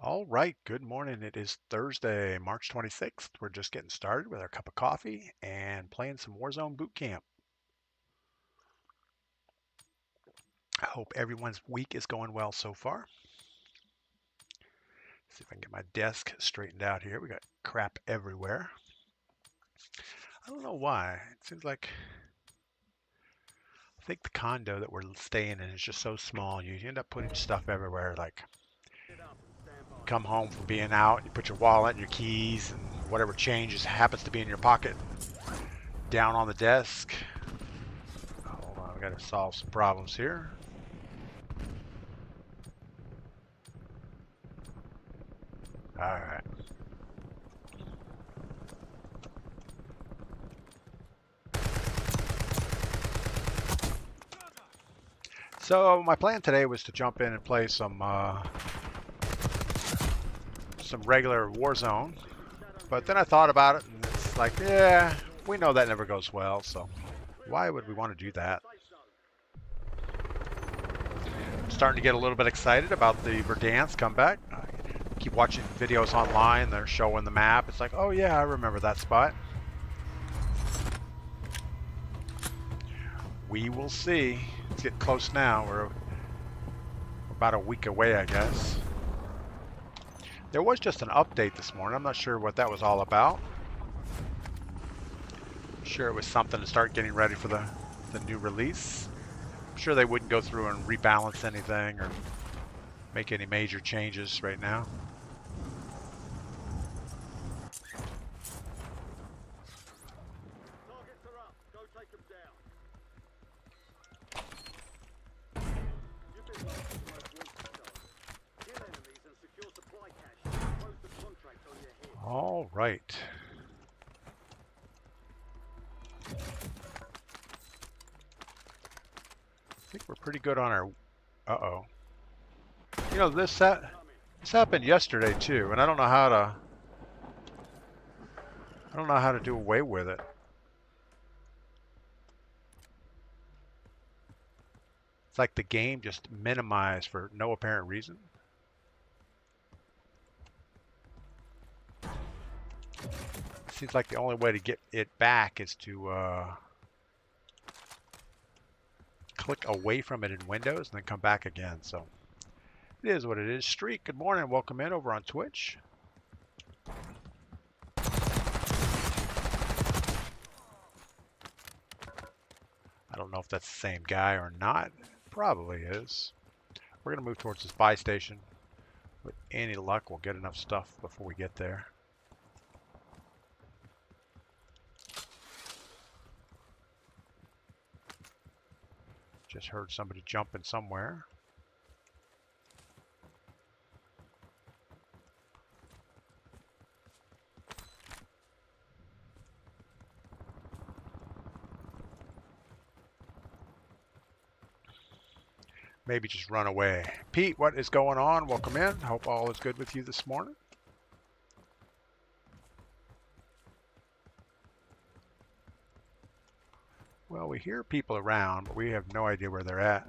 All right, good morning. It is Thursday, March 26th. We're just getting started with our cup of coffee and playing some Warzone boot camp. I hope everyone's week is going well so far. See if I can get my desk straightened out here. We got crap everywhere. I don't know why. It seems like I think the condo that we're staying in is just so small. You end up putting stuff everywhere. Like come home from being out, you put your wallet and your keys and whatever change happens to be in your pocket down on the desk. Hold on, we got to solve some problems here. All right. So my plan today was to jump in and play some regular Warzone, but then I thought about it, and it's like, yeah, we know that never goes well, so why would we want to do that? I'm starting to get a little bit excited about the Verdansk comeback. I keep watching videos online. They're showing the map. It's like, oh yeah, I remember that spot. We will see. It's getting close now. We're about a week away, I guess. There was just an update this morning. I'm not sure what that was all about. I'm sure it was something to start getting ready for the new release. I'm sure they wouldn't go through and rebalance anything or make any major changes right now. All right. I think we're pretty good on our... Uh-oh. You know, this happened yesterday too, and I don't know how to do away with it. It's like the game just minimized for no apparent reason. It seems like the only way to get it back is to click away from it in Windows and then come back again. So it is what it is. Streak, good morning. Welcome in over on Twitch. I don't know if that's the same guy or not. Probably is. We're going to move towards this buy station. With any luck, we'll get enough stuff before we get there. Just heard somebody jumping somewhere. Maybe just run away. Pete, what is going on? Welcome in. Hope all is good with you this morning. Well, we hear people around, but we have no idea where they're at.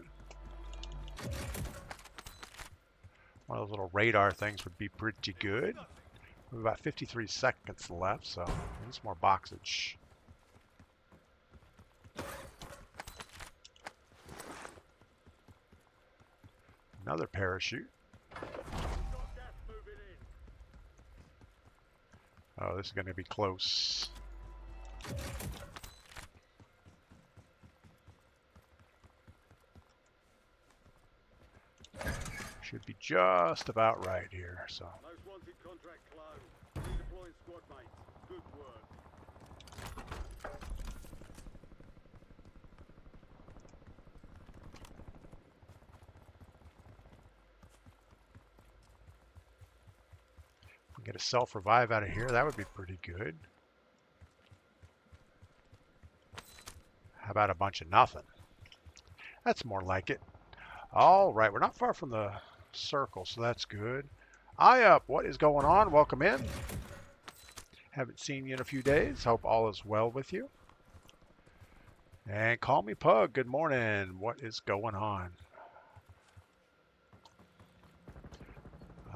One of those little radar things would be pretty good. We have about 53 seconds left, so there's more boxage. Another parachute. Oh, this is going to be close. Should be just about right here. So. Most wanted contract closed. Redeploying squad mates. Good work. If we get a self-revive out of here, that would be pretty good. How about a bunch of nothing? That's more like it. All right, we're not far from the circle, so that's good. Eye up, what is going on? Welcome in. Haven't seen you in a few days. Hope all is well with you. And call me Pug. Good morning. What is going on?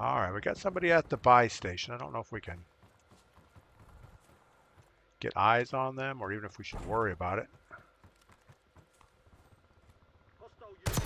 All right, we got somebody at the buy station. I don't know if we can get eyes on them or even if we should worry about it. Hostile unit.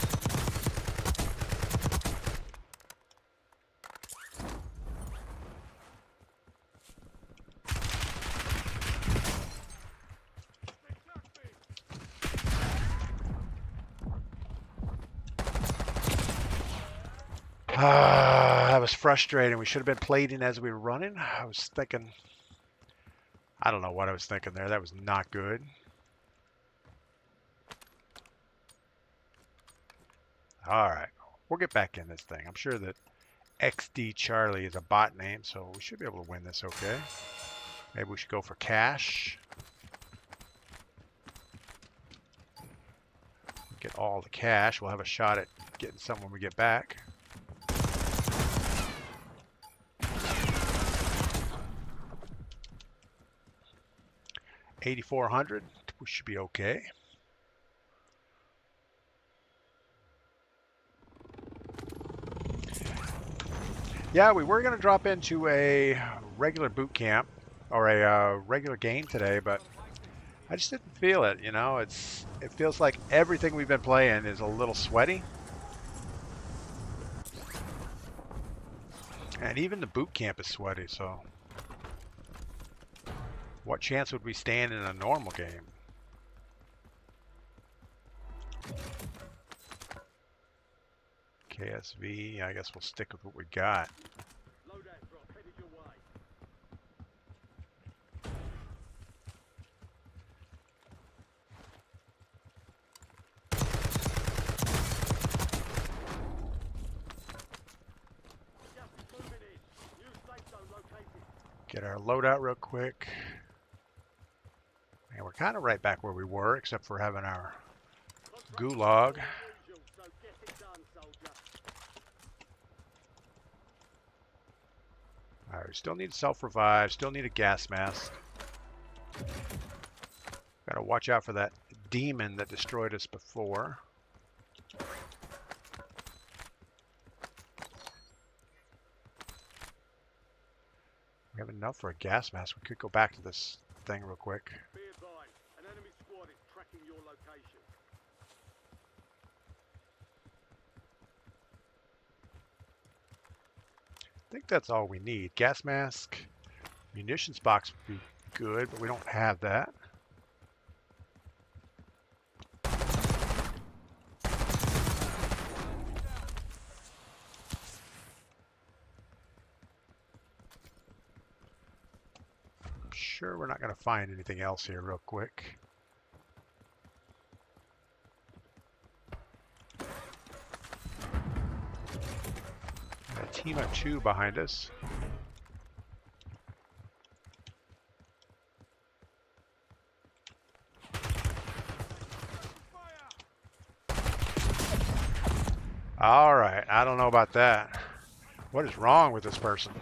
That was frustrating. We should have been plating as we were running. I was thinking, I don't know what I was thinking there. That was not good. All right, we'll get back in this thing. I'm sure that XD Charlie is a bot name, so we should be able to win this okay. Maybe we should go for cash. Get all the cash. We'll have a shot at getting some when we get back. $8,400. We should be okay. Yeah, we were going to drop into a regular boot camp or a regular game today, but I just didn't feel it. You know, it feels like everything we've been playing is a little sweaty, and even the boot camp is sweaty. So, what chance would we stand in a normal game? KSV. I guess we'll stick with what we got. Loadout drop headed your way. Gas is moving in. New safe zone located. Get our loadout real quick. And we're kind of right back where we were, except for having our gulag. So get it done, soldier. All right, we still need self-revive, still need a gas mask. Gotta watch out for that demon that destroyed us before. We have enough for a gas mask. We could go back to this thing real quick. Be advised, an enemy squad is tracking your location. I think that's all we need. Gas mask, munitions box would be good, but we don't have that. I'm sure we're not going to find anything else here real quick. A team of 2 behind us. All right, I don't know about that. What is wrong with this person?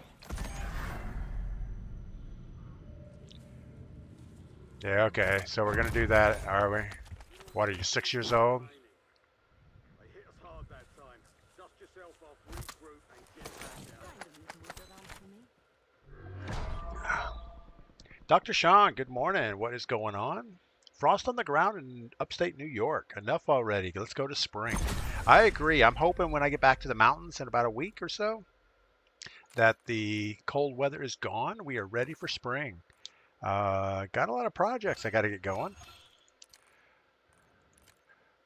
Yeah, okay, so we're gonna do that, are we? What, are you 6 years old? They hit us hard that time. Dust yourself off, regroup, and get back out. Dr. Sean, good morning. What is going on? Frost on the ground in upstate New York. Enough already. Let's go to spring. I agree. I'm hoping when I get back to the mountains in about a week or so that the cold weather is gone. We are ready for spring. Got a lot of projects I got to get going.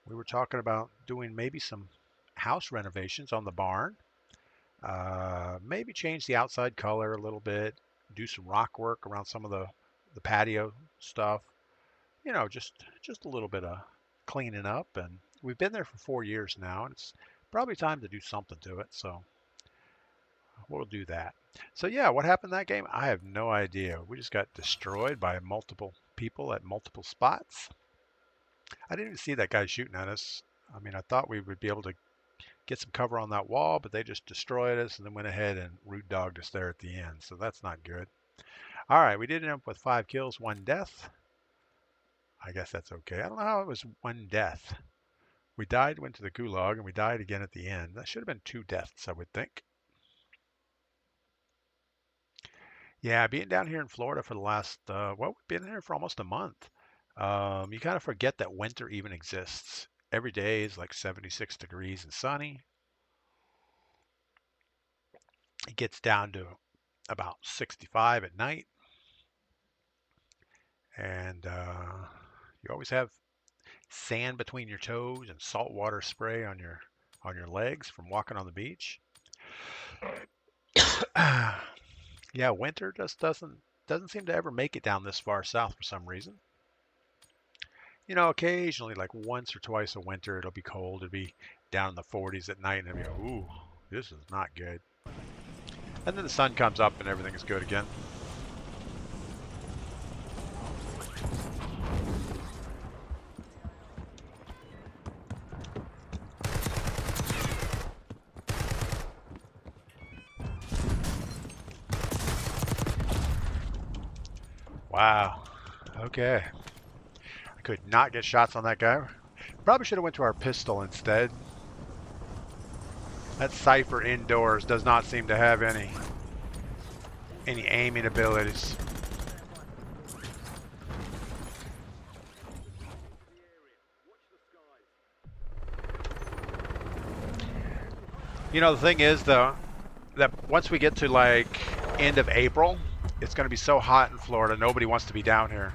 We were talking about doing maybe some house renovations on the barn. Maybe change the outside color a little bit. Do some rock work around some of the patio stuff. You know, just a little bit of cleaning up. And we've been there for 4 years now, and it's probably time to do something to it. So we'll do that. So yeah, what happened in that game? I have no idea. We just got destroyed by multiple people at multiple spots. I didn't even see that guy shooting at us. I mean, I thought we would be able to get some cover on that wall, but they just destroyed us and then went ahead and root dogged us there at the end. So that's not good. All right, we did end up with 5 kills, 1 death. I guess that's okay. I don't know how it was 1 death. We died, went to the gulag, and we died again at the end. That should have been 2 deaths, I would think. Yeah, being down here in Florida for the last, well, we've been here for almost a month. You kind of forget that winter even exists. Every day is like 76 degrees and sunny. It gets down to about 65 at night, and you always have sand between your toes and salt water spray on your legs from walking on the beach. Yeah, winter just doesn't seem to ever make it down this far south for some reason. You know, occasionally, like once or twice a winter, it'll be cold. It'll be down in the 40s at night, and it'll be, ooh, this is not good. And then the sun comes up and everything is good again. Wow. Okay. I could not get shots on that guy. Probably should have went to our pistol instead. That Cypher indoors does not seem to have any aiming abilities. You know, the thing is though, that once we get to like end of April, it's going to be so hot in Florida, nobody wants to be down here.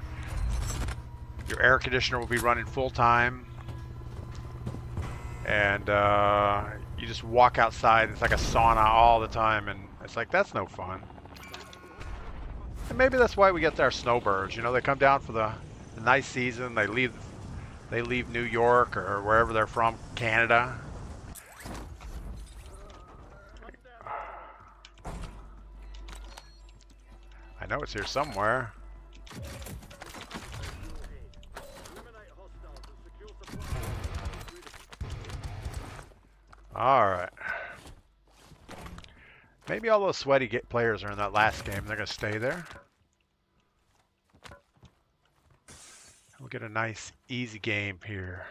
Your air conditioner will be running full time, and you just walk outside. It's like a sauna all the time, and it's like, that's no fun. And maybe that's why we get our snowbirds. You know, they come down for the nice season. They leave New York or wherever they're from, Canada. I know it's here somewhere. All right. Maybe all those sweaty players are in that last game. They're going to stay there. We'll get a nice, easy game here.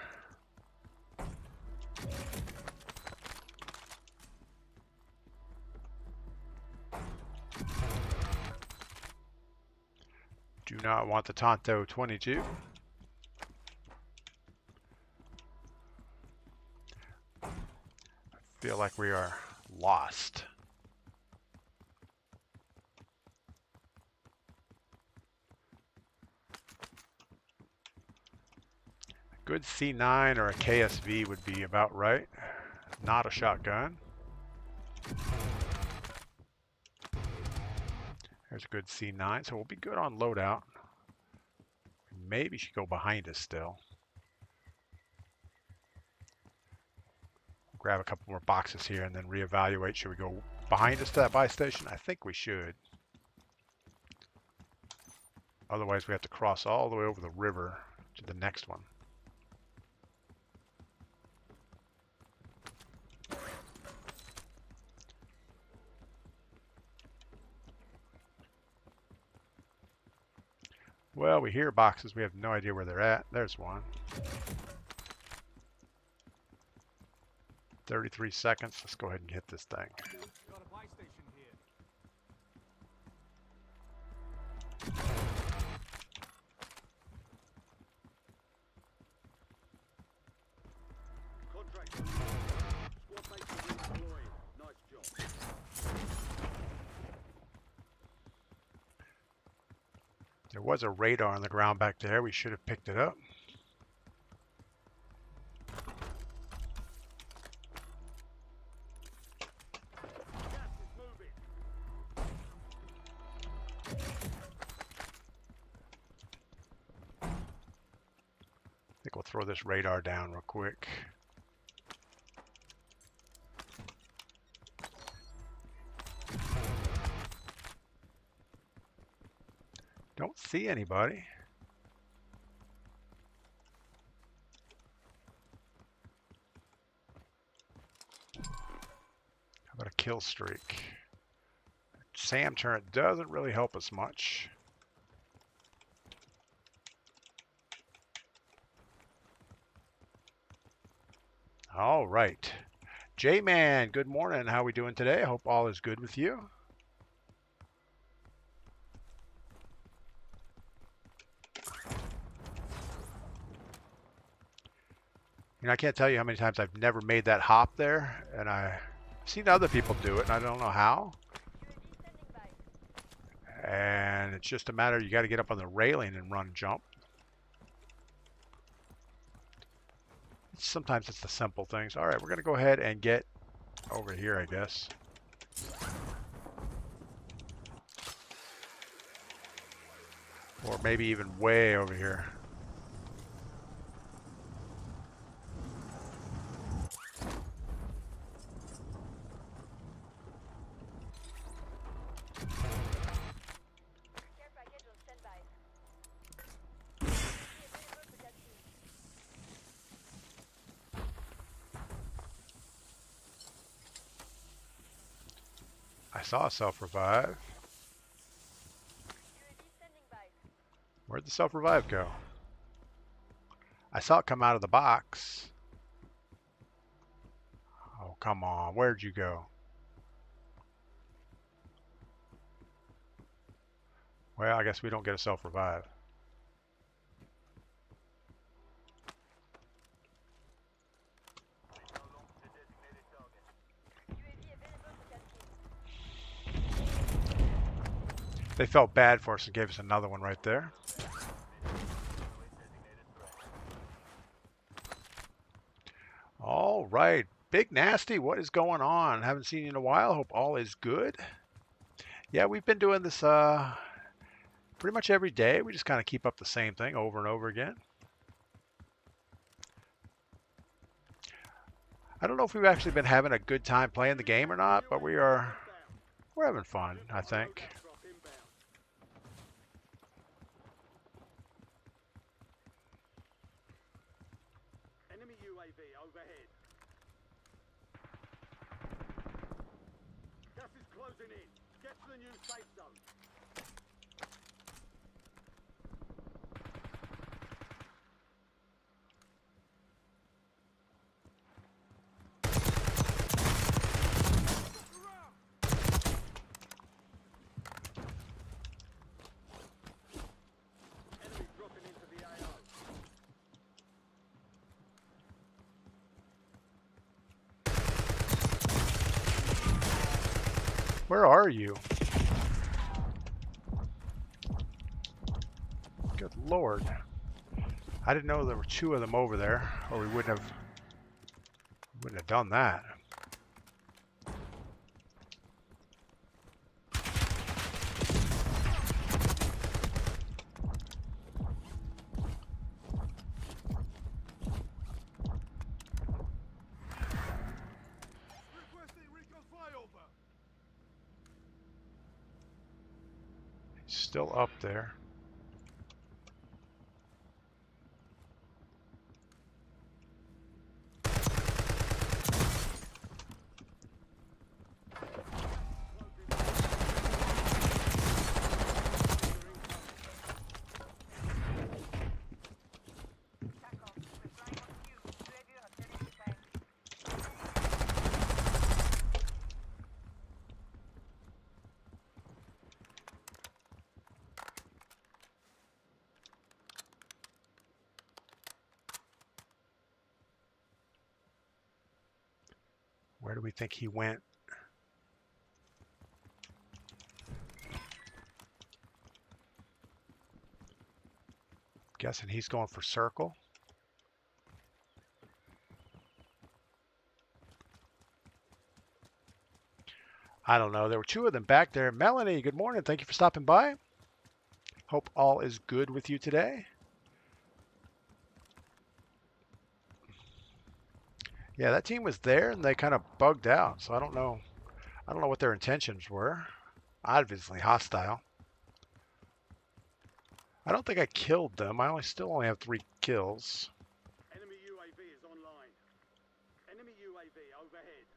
Do not want the Tonto 22. I feel like we are lost. A good C9 or a KSV would be about right. Not a shotgun. There's a good C9, so we'll be good on loadout. Maybe she go behind us still. Grab a couple more boxes here and then reevaluate. Should we go behind us to that buy station? I think we should. Otherwise, we have to cross all the way over the river to the next one. Well, we hear boxes. We have no idea where they're at. There's one. 33 seconds. Let's go ahead and hit this thing. Got a buy station here. Contract on you. Squad mates are redeploying. Nice job. There was a radar on the ground back there. We should have picked it up. Gas is moving. I think we'll throw this radar down real quick. Don't see anybody. How about a kill streak? SAM turret doesn't really help us much. All right. J-Man, good morning. How are we doing today? I hope all is good with you. You know, I can't tell you how many times I've never made that hop there, and I've seen other people do it, and I don't know how. And it's just a matter, you got to get up on the railing and run jump. Sometimes it's the simple things. All right, we're going to go ahead and get over here, I guess. Or maybe even way over here. I saw a self-revive. Where'd the self-revive go? I saw it come out of the box. Oh, come on. Where'd you go? Well, I guess we don't get a self-revive. They felt bad for us and gave us another one right there. All right. Big Nasty, what is going on? Haven't seen you in a while. Hope all is good. Yeah, we've been doing this pretty much every day. We just kind of keep up the same thing over and over again. I don't know if we've actually been having a good time playing the game or not, but we're having fun, I think. Enemy UAV overhead. Gas is closing in. Get to the new safe zone. Enemy dropping into the AO. Where are you? Good Lord. I didn't know there were two of them over there, or we wouldn't have done that. Requesting recon flyover. He's still up there. Where do we think he went? Guessing he's going for circle. I don't know. There were two of them back there. Melanie, good morning. Thank you for stopping by. Hope all is good with you today. Yeah, that team was there and they kind of bugged out. So I don't know what their intentions were. Obviously hostile. I don't think I killed them. I still only have 3 kills. Enemy UAV is online. Enemy UAV overhead.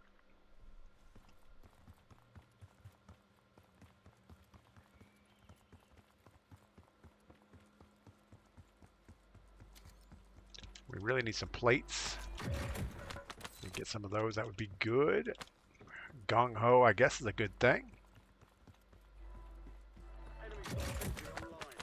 We really need some plates. We get some of those, that would be good. Gung Ho, I guess, is a good thing. Enemy sentry online.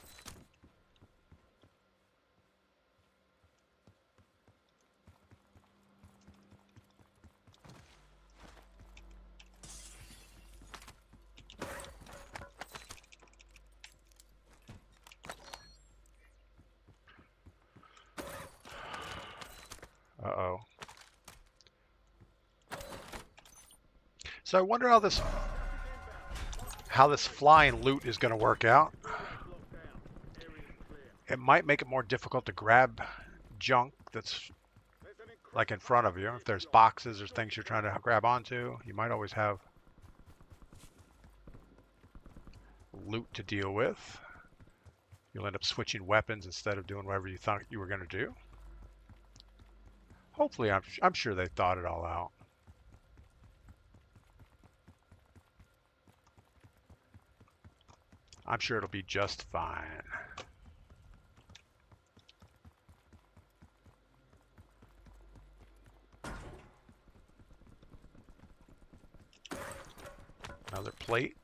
Uh-oh. So I wonder how this flying loot is going to work out. It might make it more difficult to grab junk that's like in front of you. If there's boxes or things you're trying to grab onto, you might always have loot to deal with. You'll end up switching weapons instead of doing whatever you thought you were going to do. Hopefully, I'm sure they thought it all out. I'm sure it'll be just fine. Another plate.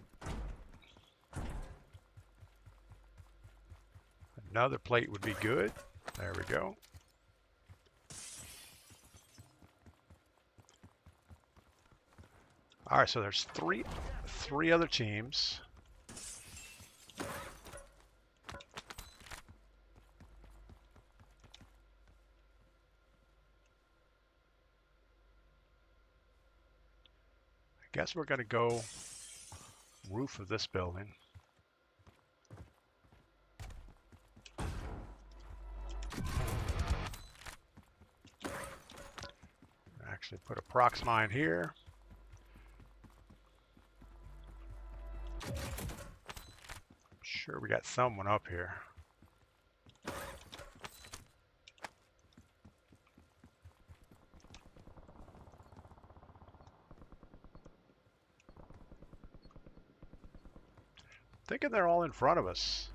Another plate would be good. There we go. All right, so there's three other teams. I guess we're going to go roof of this building. Actually put a prox mine here. Sure, we got someone up here. Thinking they're all in front of us.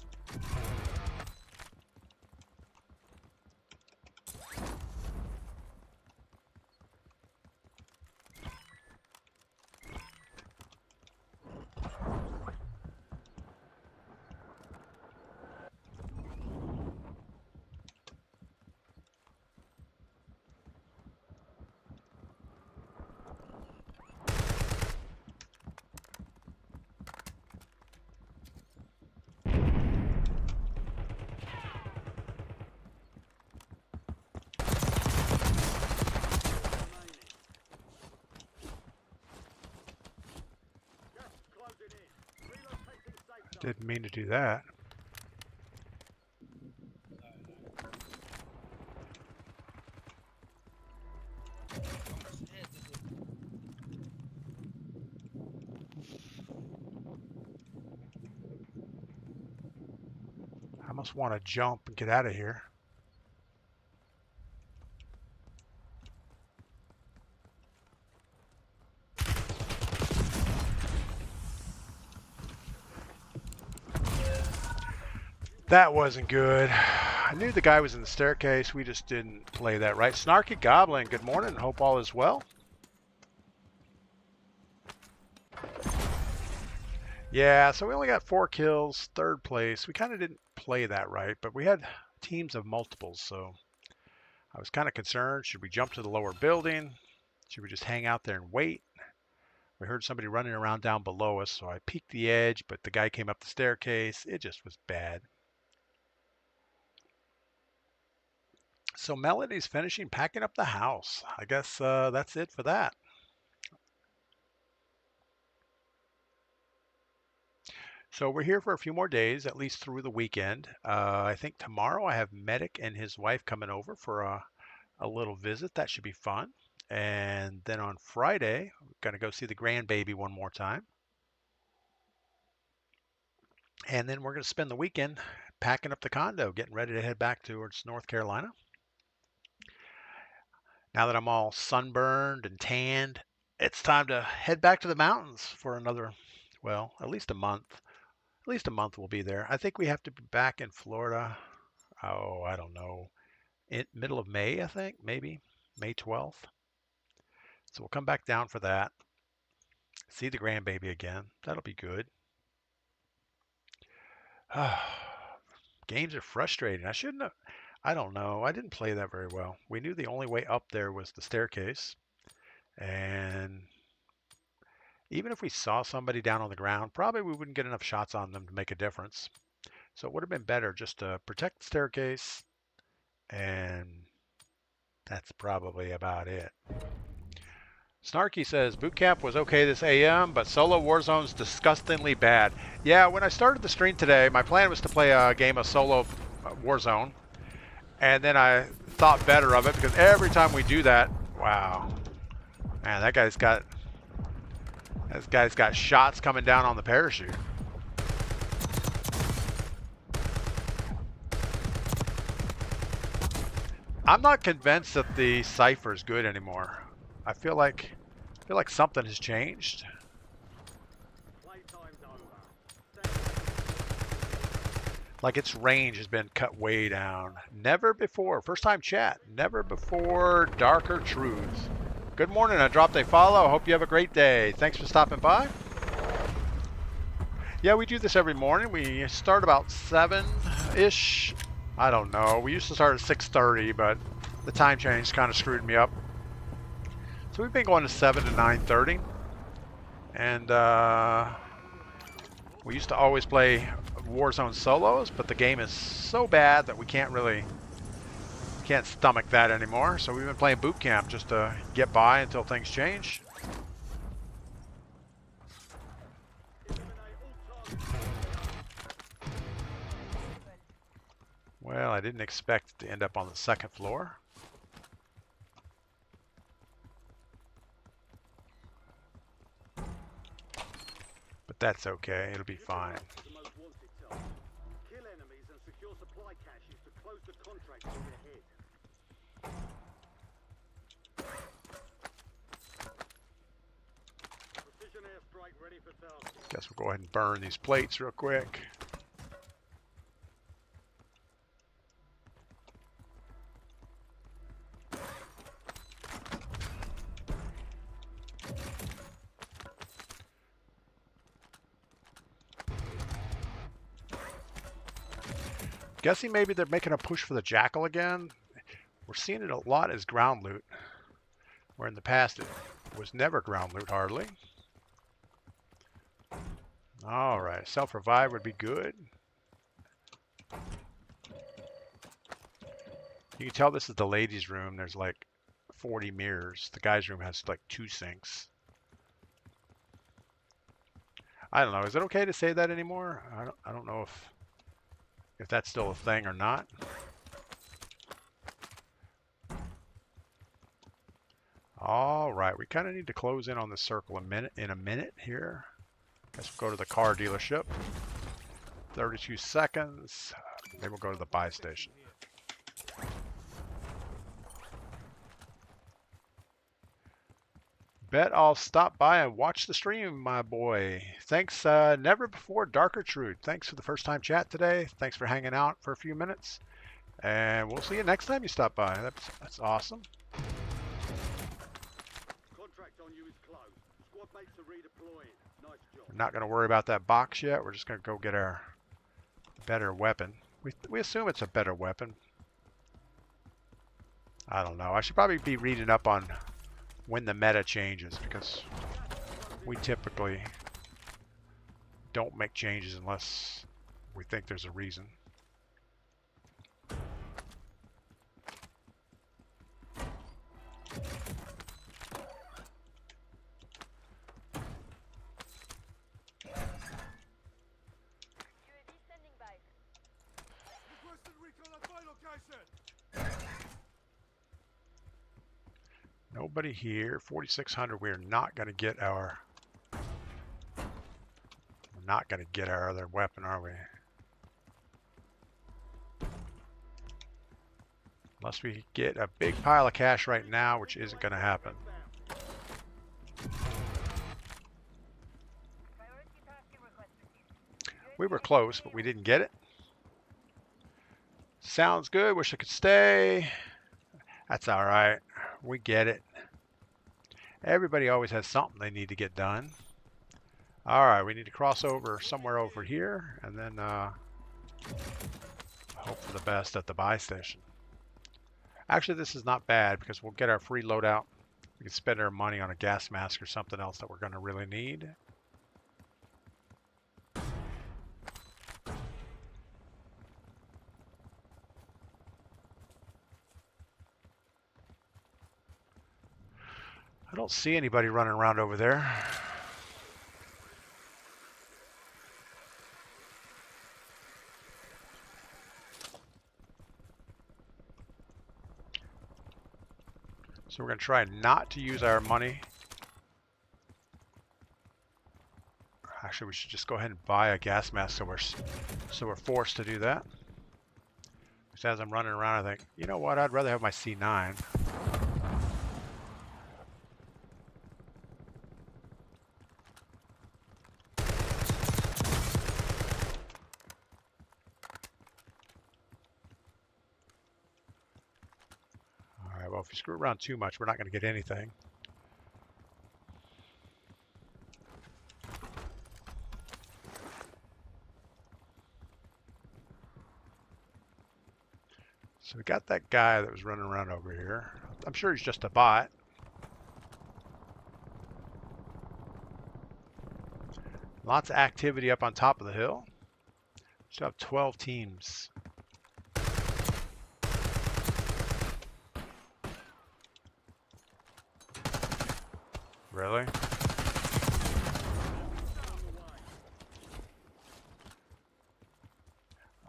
Didn't mean to do that. I must want to jump and get out of here. That wasn't good. I knew the guy was in the staircase. We just didn't play that right. Snarky Goblin, good morning. Hope all is well. Yeah, so we only got 4 kills, 3rd place. We kind of didn't play that right, but we had teams of multiples, so I was kind of concerned. Should we jump to the lower building? Should we just hang out there and wait? We heard somebody running around down below us, so I peeked the edge, but the guy came up the staircase. It just was bad. So Melody's finishing packing up the house. I guess that's it for that. So we're here for a few more days, at least through the weekend. I think tomorrow I have Medic and his wife coming over for a little visit. That should be fun. And then on Friday, we're going to go see the grandbaby one more time. And then we're going to spend the weekend packing up the condo, getting ready to head back towards North Carolina. Now that I'm all sunburned and tanned, it's time to head back to the mountains for another, well, at least a month. At least a month we'll be there. I think we have to be back in Florida, oh, I don't know, in middle of May, I think, maybe, May 12th. So we'll come back down for that, see the grandbaby again. That'll be good. Games are frustrating. I don't know. I didn't play that very well. We knew the only way up there was the staircase. And even if we saw somebody down on the ground, probably we wouldn't get enough shots on them to make a difference. So it would have been better just to protect the staircase and That's probably about it. Snarky says, boot camp was okay this AM, but solo Warzone's disgustingly bad. Yeah, when I started the stream today, my plan was to play a game of solo Warzone. And then I thought better of it because every time we do that, wow. Man, that guy's got shots coming down on the parachute. I'm not convinced that the cipher is good anymore. I feel like something has changed. Like its range has been cut way down. Never before. First time chat. Never before darker truths. Good morning. I dropped a follow. I hope you have a great day. Thanks for stopping by. Yeah, we do this every morning. We start about 7-ish. I don't know. We used to start at 6:30, but the time change kind of screwed me up. So we've been going to 7 to 9:30. And we used to always play Warzone solos, but the game is so bad that we can't stomach that anymore. So we've been playing boot camp just to get by until things change. Well, I didn't expect to end up on the second floor. But that's okay. It'll be fine. Kill enemies and secure supply caches to close the contract on their head. Precision airstrike ready for task. Guess we'll go ahead and burn these plates real quick. Guessing maybe they're making a push for the Jackal again. We're seeing it a lot as ground loot, where in the past it was never ground loot hardly. All right, self-revive would be good. You can tell this is the ladies' room. There's like 40 mirrors. The guys' room has like 2 sinks. I don't know. Is it okay to say that anymore? I don't know if that's still a thing or not. All right, we kind of need to close in on the circle in a minute here. Guess we'll go to the car dealership. 32 seconds. Then we'll go to the buy station. Bet I'll stop by and watch the stream, my boy. Thanks, Never Before Darker Truth. Thanks for the first time chat today. Thanks for hanging out for a few minutes. And we'll see you next time you stop by. That's awesome. Contract on you is closed. Squad mates are redeploying. Nice job. We're not going to worry about that box yet. We're just going to go get our better weapon. We assume it's a better weapon. I don't know. I should probably be reading up on when the meta changes, because we typically don't make changes unless we think there's a reason. Nobody here. 4,600. We're not going to get our other weapon, are we? Unless we get a big pile of cash right now, which isn't going to happen. We were close, but we didn't get it. Sounds good. Wish I could stay. That's all right. We get it. Everybody always has something they need to get done. All right, we need to cross over somewhere over here, and then hope for the best at the buy station. Actually, this is not bad because we'll get our free loadout. We can spend our money on a gas mask or something else that we're going to really need. I don't see anybody running around over there. So we're going to try not to use our money. Actually, we should just go ahead and buy a gas mask so we're forced to do that. Just as I'm running around, I think, you know what? I'd rather have my C9. All right, well, if you screw around too much, we're not going to get anything. So we got that guy that was running around over here. I'm sure he's just a bot. Lots of activity up on top of the hill. Still have 12 teams. Really?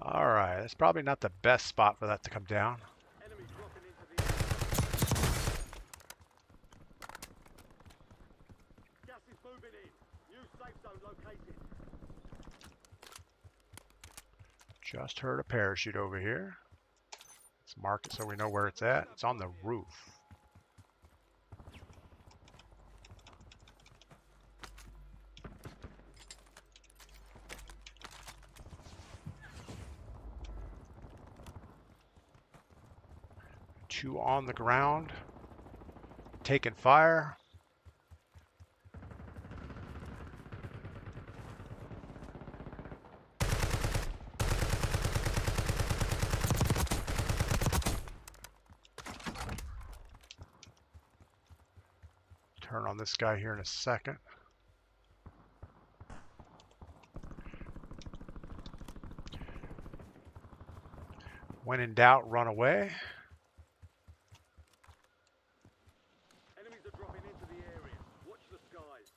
All right, that's probably not the best spot for that to come down. Enemy dropping into the area. Gas is moving in. New safe zone located. Just heard a parachute over here. Let's mark it so we know where it's at. It's on the roof. Two on the ground, taking fire. Turn on this guy here in a second. When in doubt, run away. Enemies are dropping into the area. Watch the skies.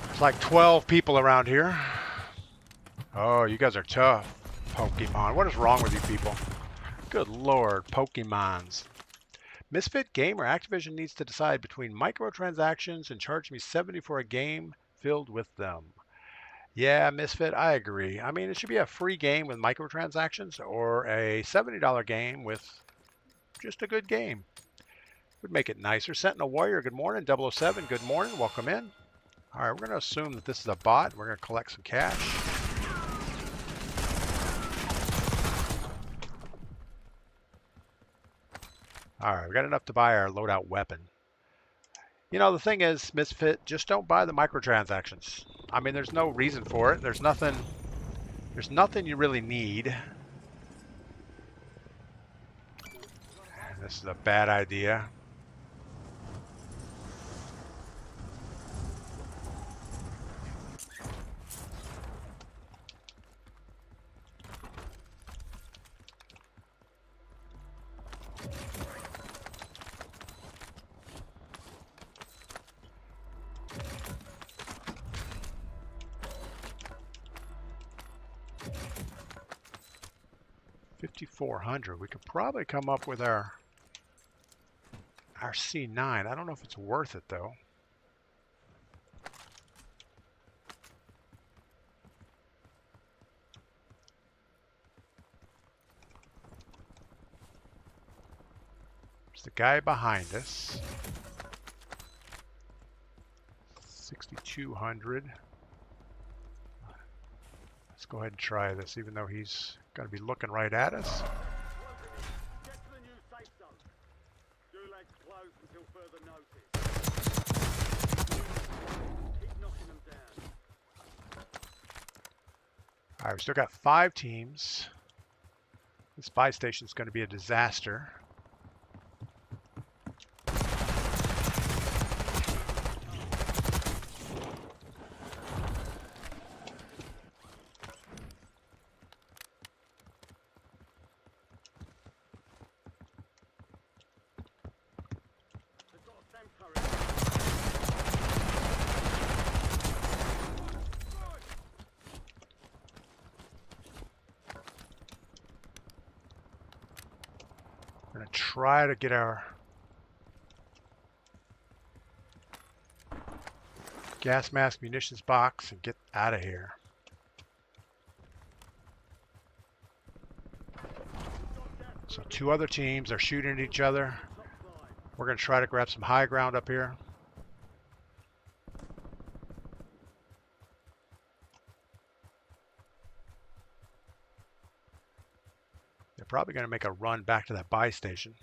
There's like 12 people around here. Oh, you guys are tough, Pokemon. What is wrong with you people? Good lord, Pokemons. Misfit Gamer, Activision needs to decide between microtransactions and charge me $70 for a game filled with them. Yeah, Misfit, I agree. I mean, it should be a free game with microtransactions or a $70 game with just a good game. Would make it nicer. Sentinel Warrior, good morning. 007, good morning. Welcome in. All right, we're going to assume that this is a bot. We're going to collect some cash. All right, we got enough to buy our loadout weapon. You know, the thing is, Misfit, just don't buy the microtransactions. I mean, there's no reason for it. There's nothing you really need. This is a bad idea. $5,400. We could probably come up with our C9. I don't know if it's worth it though. There's the guy behind us. 6,200. Let's go ahead and try this, even though he's going to be looking right at us. Get to the new safe zone. Gulag's closed until further notice. Keep knocking them down. All right, we still got 5 teams. This buy station is going to be a disaster. They've got a SAM turret. We're going to try to get our gas mask munitions box and get out of here. So 2 other teams are shooting at each other. Top flight. We're going to try to grab some high ground up here. They're probably going to make a run back to that buy station.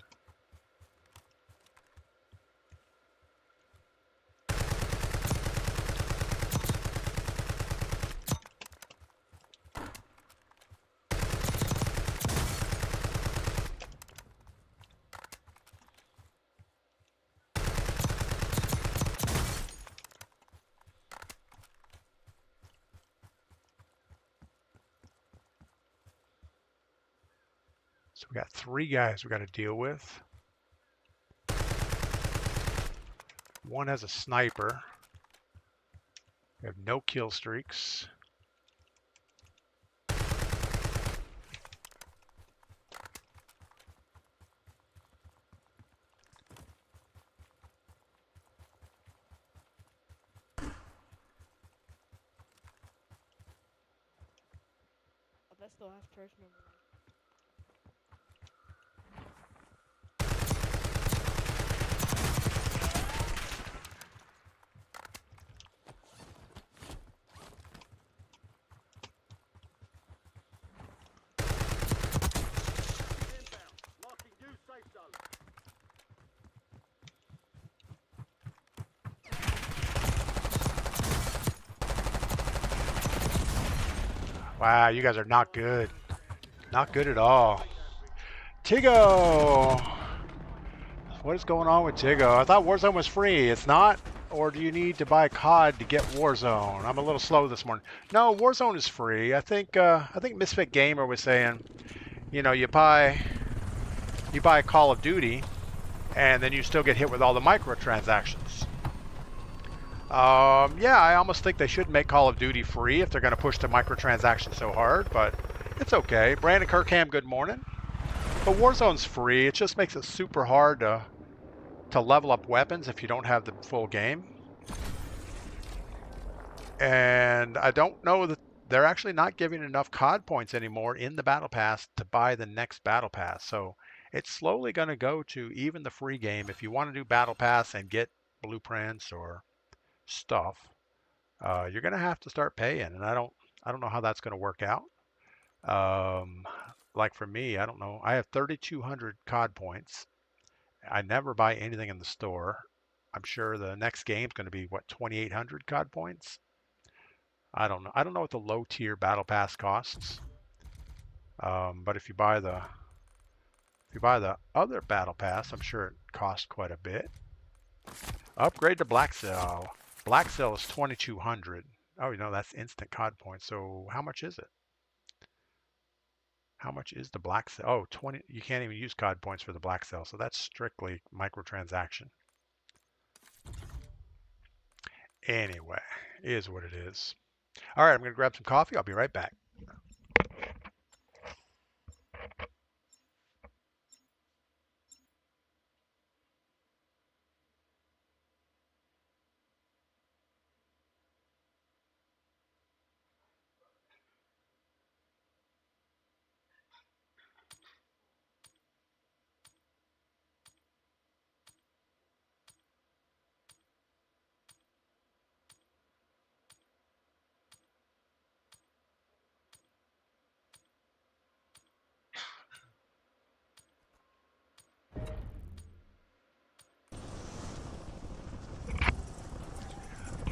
So we got 3 guys we got to deal with. One has a sniper. We have no kill streaks. I bet still have church memory. Inbound. Marking new safe zone. Wow, you guys are not good. Not good at all. Tigo! What is going on with Tigo? I thought Warzone was free. It's not? Or do you need to buy COD to get Warzone? I'm a little slow this morning. No, Warzone is free. I think Misfit Gamer was saying, you know, you buy Call of Duty, and then you still get hit with all the microtransactions. Yeah, I almost think they should make Call of Duty free if they're going to push the microtransactions so hard, but it's okay. Brandon Kirkham, good morning. But Warzone's free. It just makes it super hard to level up weapons if you don't have the full game. And I don't know that they're actually not giving enough COD points anymore in the Battle Pass to buy the next Battle Pass. So it's slowly going to go to even the free game. If you want to do Battle Pass and get blueprints or stuff, you're going to have to start paying. And I don't know how that's going to work out. Like for me, I don't know. I have 3,200 COD points. I never buy anything in the store. I'm sure the next game's going to be what, 2,800 COD points. I don't know. I don't know what the low tier battle pass costs. But if you buy the other battle pass, I'm sure it costs quite a bit. Upgrade to Black Cell. Black Cell is 2,200. Oh, you know, that's instant COD points. So how much is it? How much is the Black Cell? Oh, 20. You can't even use COD points for the Black Cell, so that's strictly microtransaction. Anyway, it is what it is. All right, I'm going to grab some coffee. I'll be right back.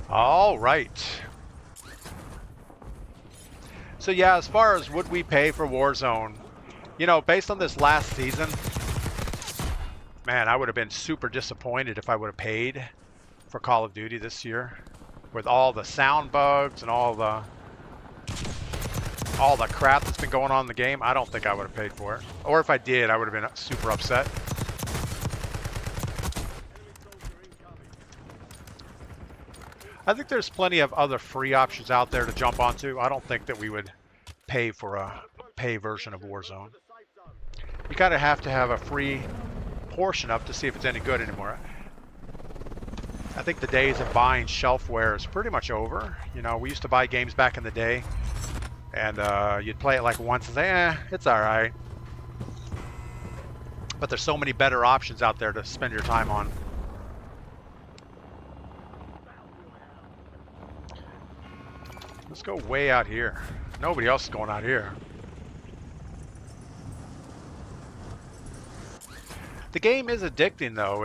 All right. So yeah, as far as would we pay for Warzone, you know, based on this last season, man, I would have been super disappointed if I would have paid for Call of Duty this year. With all the sound bugs and all the crap that's been going on in the game, I don't think I would have paid for it. Or if I did, I would have been super upset. I think there's plenty of other free options out there to jump onto. I don't think that we would pay for a pay version of Warzone. You gotta have to have a free portion up to see if it's any good anymore. I think the days of buying shelfware is pretty much over. You know, we used to buy games back in the day, and you'd play it like once and say, eh, it's all right. But there's so many better options out there to spend your time on. Let's go way out here. Nobody else is going out here. The game is addicting though.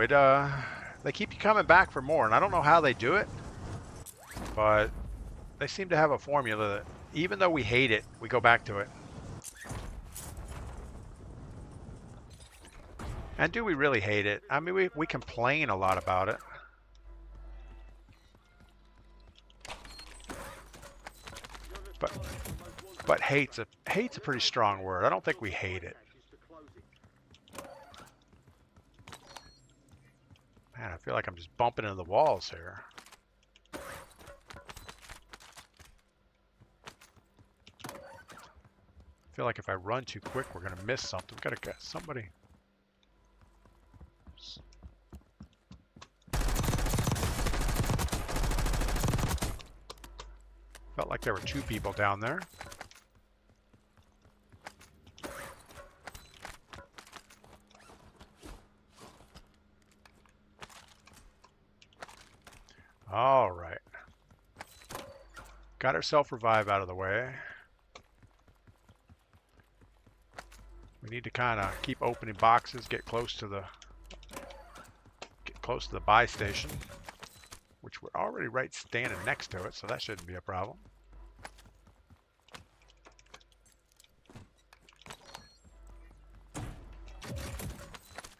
They keep you coming back for more, and I don't know how they do it, but they seem to have a formula that even though we hate it, we go back to it. And do we really hate it? I mean, we complain a lot about it. But hate's a pretty strong word. I don't think we hate it. Man, I feel like I'm just bumping into the walls here. I feel like if I run too quick, we're gonna miss something. Gotta get somebody. Felt like there were two people down there. All right. Got our self-revive out of the way. We need to kind of keep opening boxes, get close to the buy station, which we're already right standing next to it, so that shouldn't be a problem.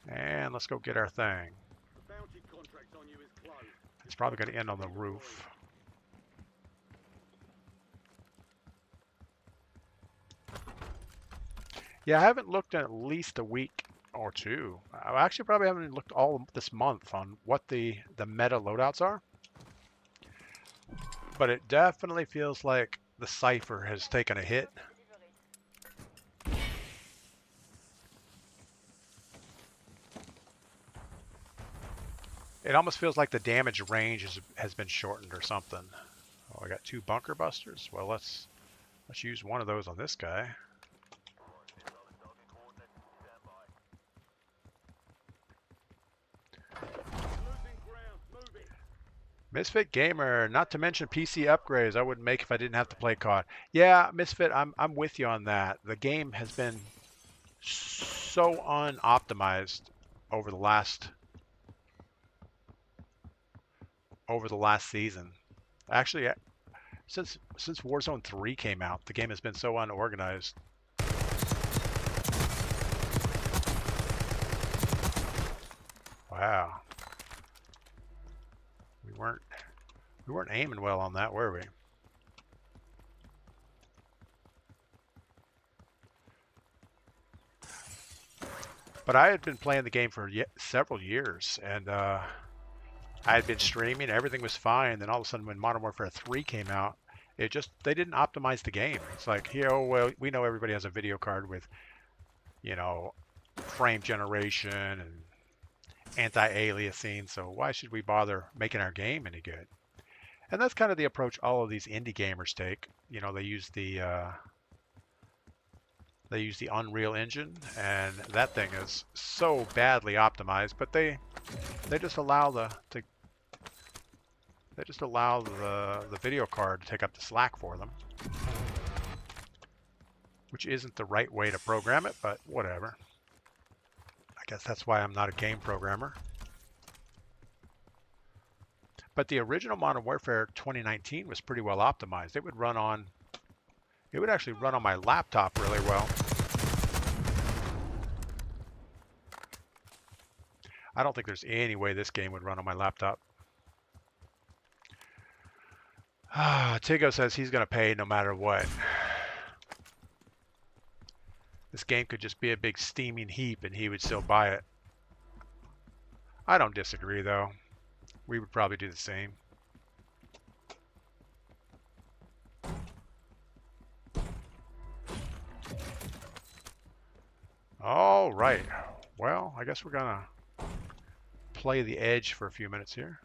And let's go get our thing. It's probably going to end on the roof. Yeah, I haven't looked in at least a week or two. I actually probably haven't looked all this month on what the meta loadouts are. But it definitely feels like the Cypher has taken a hit. It almost feels like the damage range has been shortened or something. Oh, I got two bunker busters. Well, let's use one of those on this guy. Misfit Gamer, not to mention PC upgrades I wouldn't make if I didn't have to play COD. Yeah, Misfit, I'm with you on that. The game has been so unoptimized over the last season. Actually, since Warzone 3 came out, the game has been so unorganized. Wow. We weren't aiming well on that, were we? But I had been playing the game for several years, and I had been streaming, everything was fine. Then all of a sudden when Modern Warfare 3 came out, they didn't optimize the game. It's like, here, oh, well, we know everybody has a video card with, you know, frame generation and anti-aliasing, so why should we bother making our game any good? And that's kind of the approach all of these indie gamers take. You know, they use the Unreal Engine, and that thing is so badly optimized, but they just allow the video card to take up the slack for them, which isn't the right way to program it, but whatever. I guess that's why I'm not a game programmer. But the original Modern Warfare 2019 was pretty well optimized. It would run on It would actually run on my laptop really well. I don't think there's any way this game would run on my laptop. Tigo says he's going to pay no matter what. This game could just be a big steaming heap and he would still buy it. I don't disagree though. We would probably do the same. All right. Well, I guess we're going to play the edge for a few minutes here.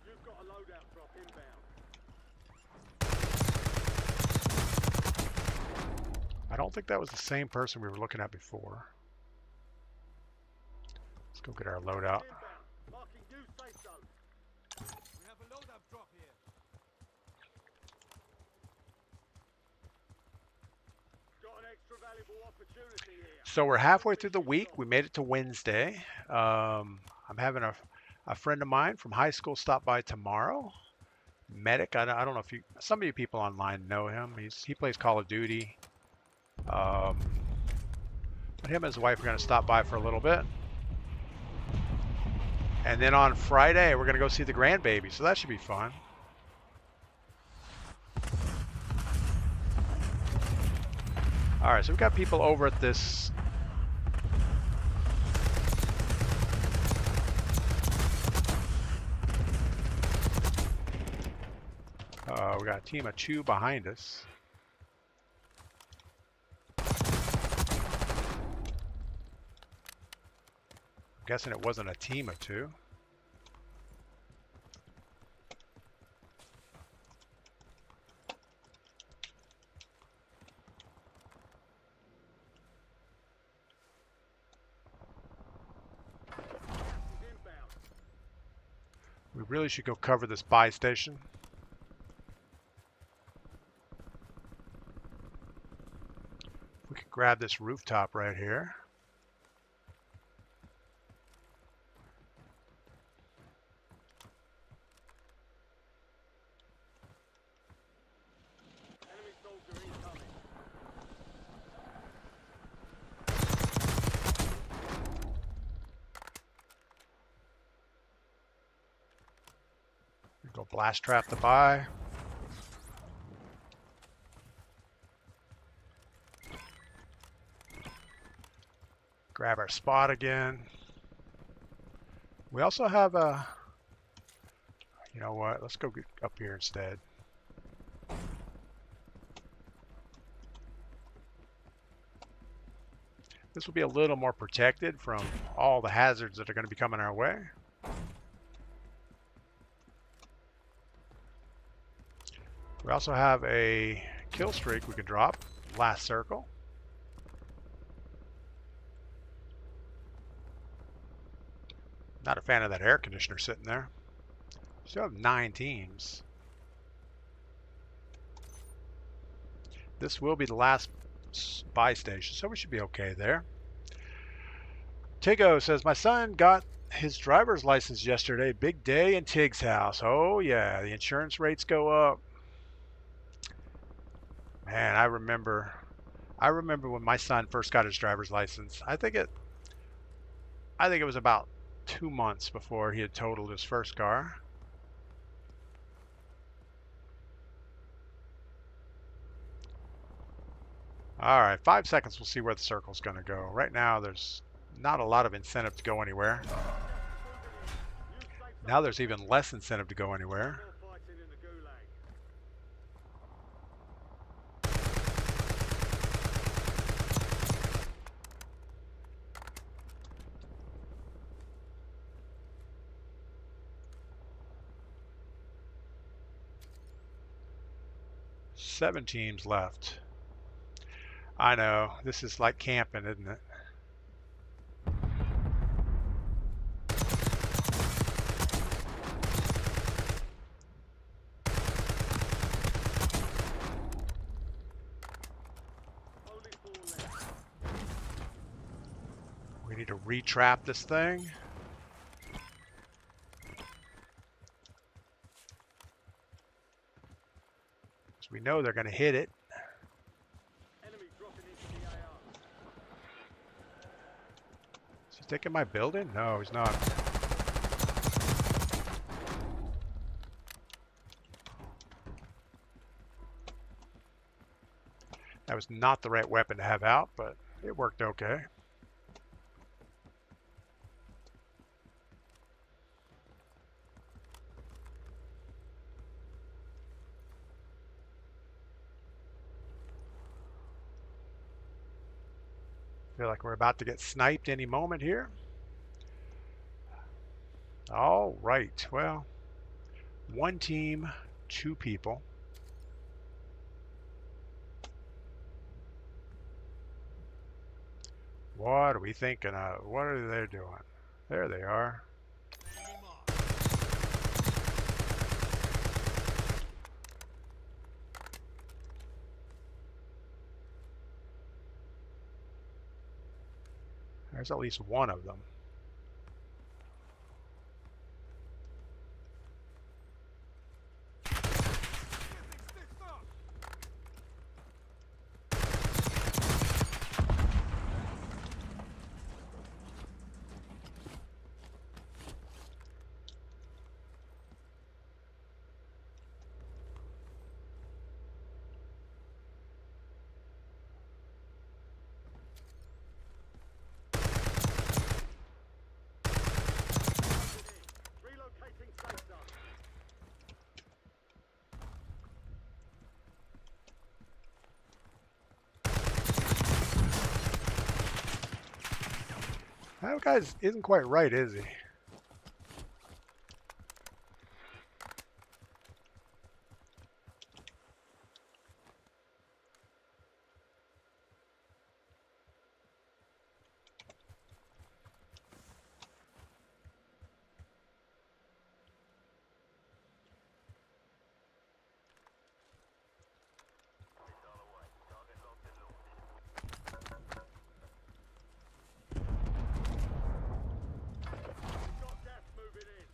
You've got a loadout drop inbound. I don't think that was the same person we were looking at before. Let's go get our loadout. Inbound. Marking new safe zone. We have a loadout drop here. Got an extra valuable opportunity here. So we're halfway through the week. We made it to Wednesday. I'm having a friend of mine from high school stop by tomorrow. Medic. I don't know if some of you people online know him. He plays Call of Duty. But him and his wife are going to stop by for a little bit. And then on Friday, we're going to go see the grandbaby. So that should be fun. All right, so we've got people over at this. We got a team of 2 behind us. I'm guessing it wasn't a team of 2. Inbound. We really should go cover this buy station. We could grab this rooftop right here. Enemy soldier incoming. We go blast trap the buy. Grab our spot again. We also have a, you know what, let's go get up here instead. This will be a little more protected from all the hazards that are going to be coming our way. We also have a kill streak we can drop. Last circle. Not a fan of that air conditioner sitting there. Still have 9 teams. This will be the last buy station, so we should be okay there. Tigo says, my son got his driver's license yesterday. Big day in Tig's house. Oh yeah, the insurance rates go up. Man, I remember when my son first got his driver's license. I think it was about 2 months before he had totaled his first car. All right, 5 seconds. We'll see where the circle's going to go. Right now, there's not a lot of incentive to go anywhere. Now there's even less incentive to go anywhere. More fighting in the gulag. 7 teams left. I know, this is like camping, isn't it? Only 4 left. We need to retrap this thing. So we know they're going to hit it. Enemy dropping into the AR. Is he taking my building? No, he's not. That was not the right weapon to have out, but it worked okay. Feel like we're about to get sniped any moment here. All right, well, 1 team, 2 people. What are we thinking of? What are they doing? There they are. Enemy marked. There's at least one of them. Getting stitched up. Relocating safe zone. That guy isn't quite right, is he? Got gas moving in.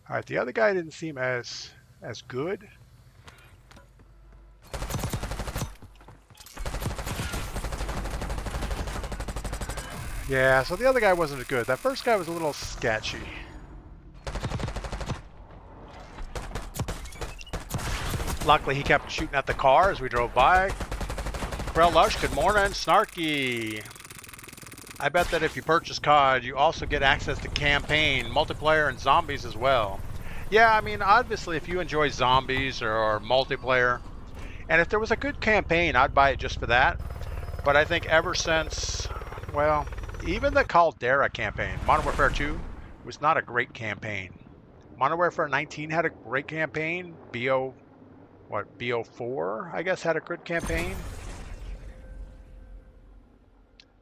All right, the other guy didn't seem as good. Yeah, so the other guy wasn't as good. That first guy was a little sketchy. Luckily, he kept shooting at the car as we drove by. Krell Lush, good morning. Snarky. I bet that if you purchase COD, you also get access to campaign, multiplayer, and zombies as well. Yeah, I mean, obviously, if you enjoy zombies or multiplayer, and if there was a good campaign, I'd buy it just for that. But I think ever since, well, even the Caldera campaign, Modern Warfare 2, was not a great campaign. Modern Warfare 19 had a great campaign. BO4, I guess, had a good campaign.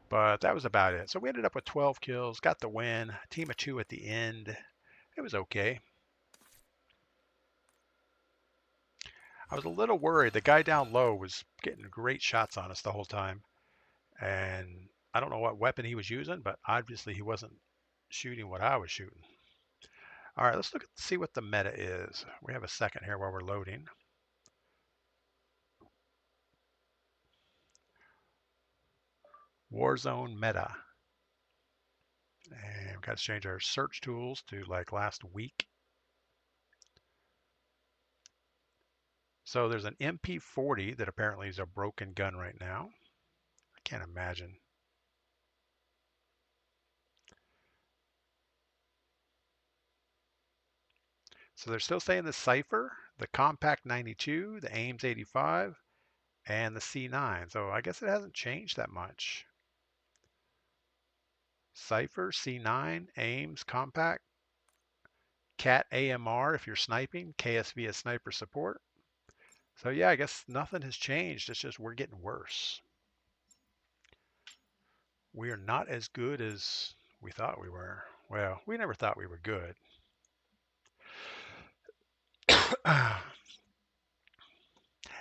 But that was about it. So we ended up with 12 kills, got the win, team of 2 at the end. It was okay. I was a little worried. The guy down low was getting great shots on us the whole time. And I don't know what weapon he was using, but obviously he wasn't shooting what I was shooting. All right, let's see what the meta is. We have a second here while we're loading. Warzone meta. And we've got to change our search tools to like last week. So there's an MP40 that apparently is a broken gun right now. I can't imagine. So they're still saying the Cypher, the Compact 92, the Ames 85, and the C9. So I guess it hasn't changed that much. Cypher, C9, Ames, Compact, Cat AMR if you're sniping, KSV as sniper support. So yeah, I guess nothing has changed. It's just we're getting worse. We are not as good as we thought we were. Well, we never thought we were good.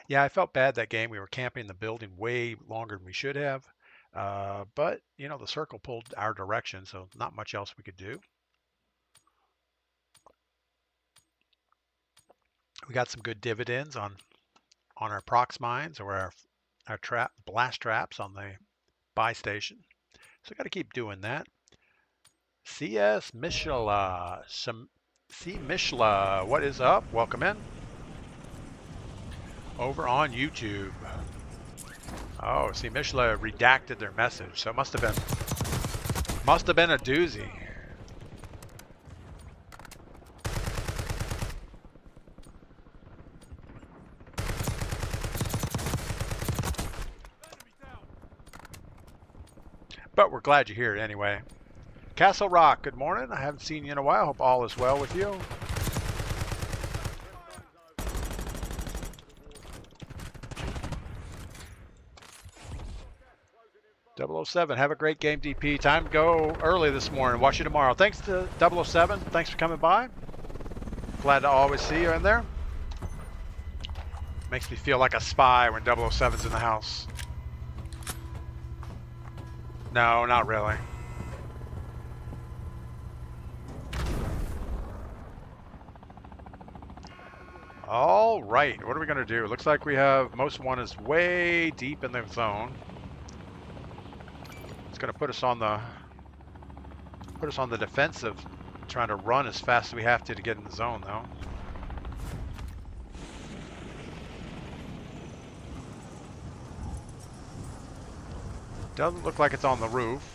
Yeah, I felt bad that game. We were camping the building way longer than we should have. But, you know, the circle pulled our direction, so not much else we could do. We got some good dividends on our prox mines or our blast traps on the buy station. So got to keep doing that. CS Mishla, C Mishla, what is up? Welcome in. Over on YouTube. Oh, see, Mishla redacted their message, so it must have been a doozy. But we're glad you're here anyway. Castle Rock, good morning. I haven't seen you in a while. Hope all is well with you. 007, have a great game, DP. Time to go early this morning. Watch you tomorrow. Thanks to 007. Thanks for coming by. Glad to always see you in there. Makes me feel like a spy when 007's in the house. No, not really. All right, what are we going to do? Looks like we have most one is way deep in the zone. It's going to put us on the defensive, trying to run as fast as we have to get in the zone, though. Doesn't look like it's on the roof.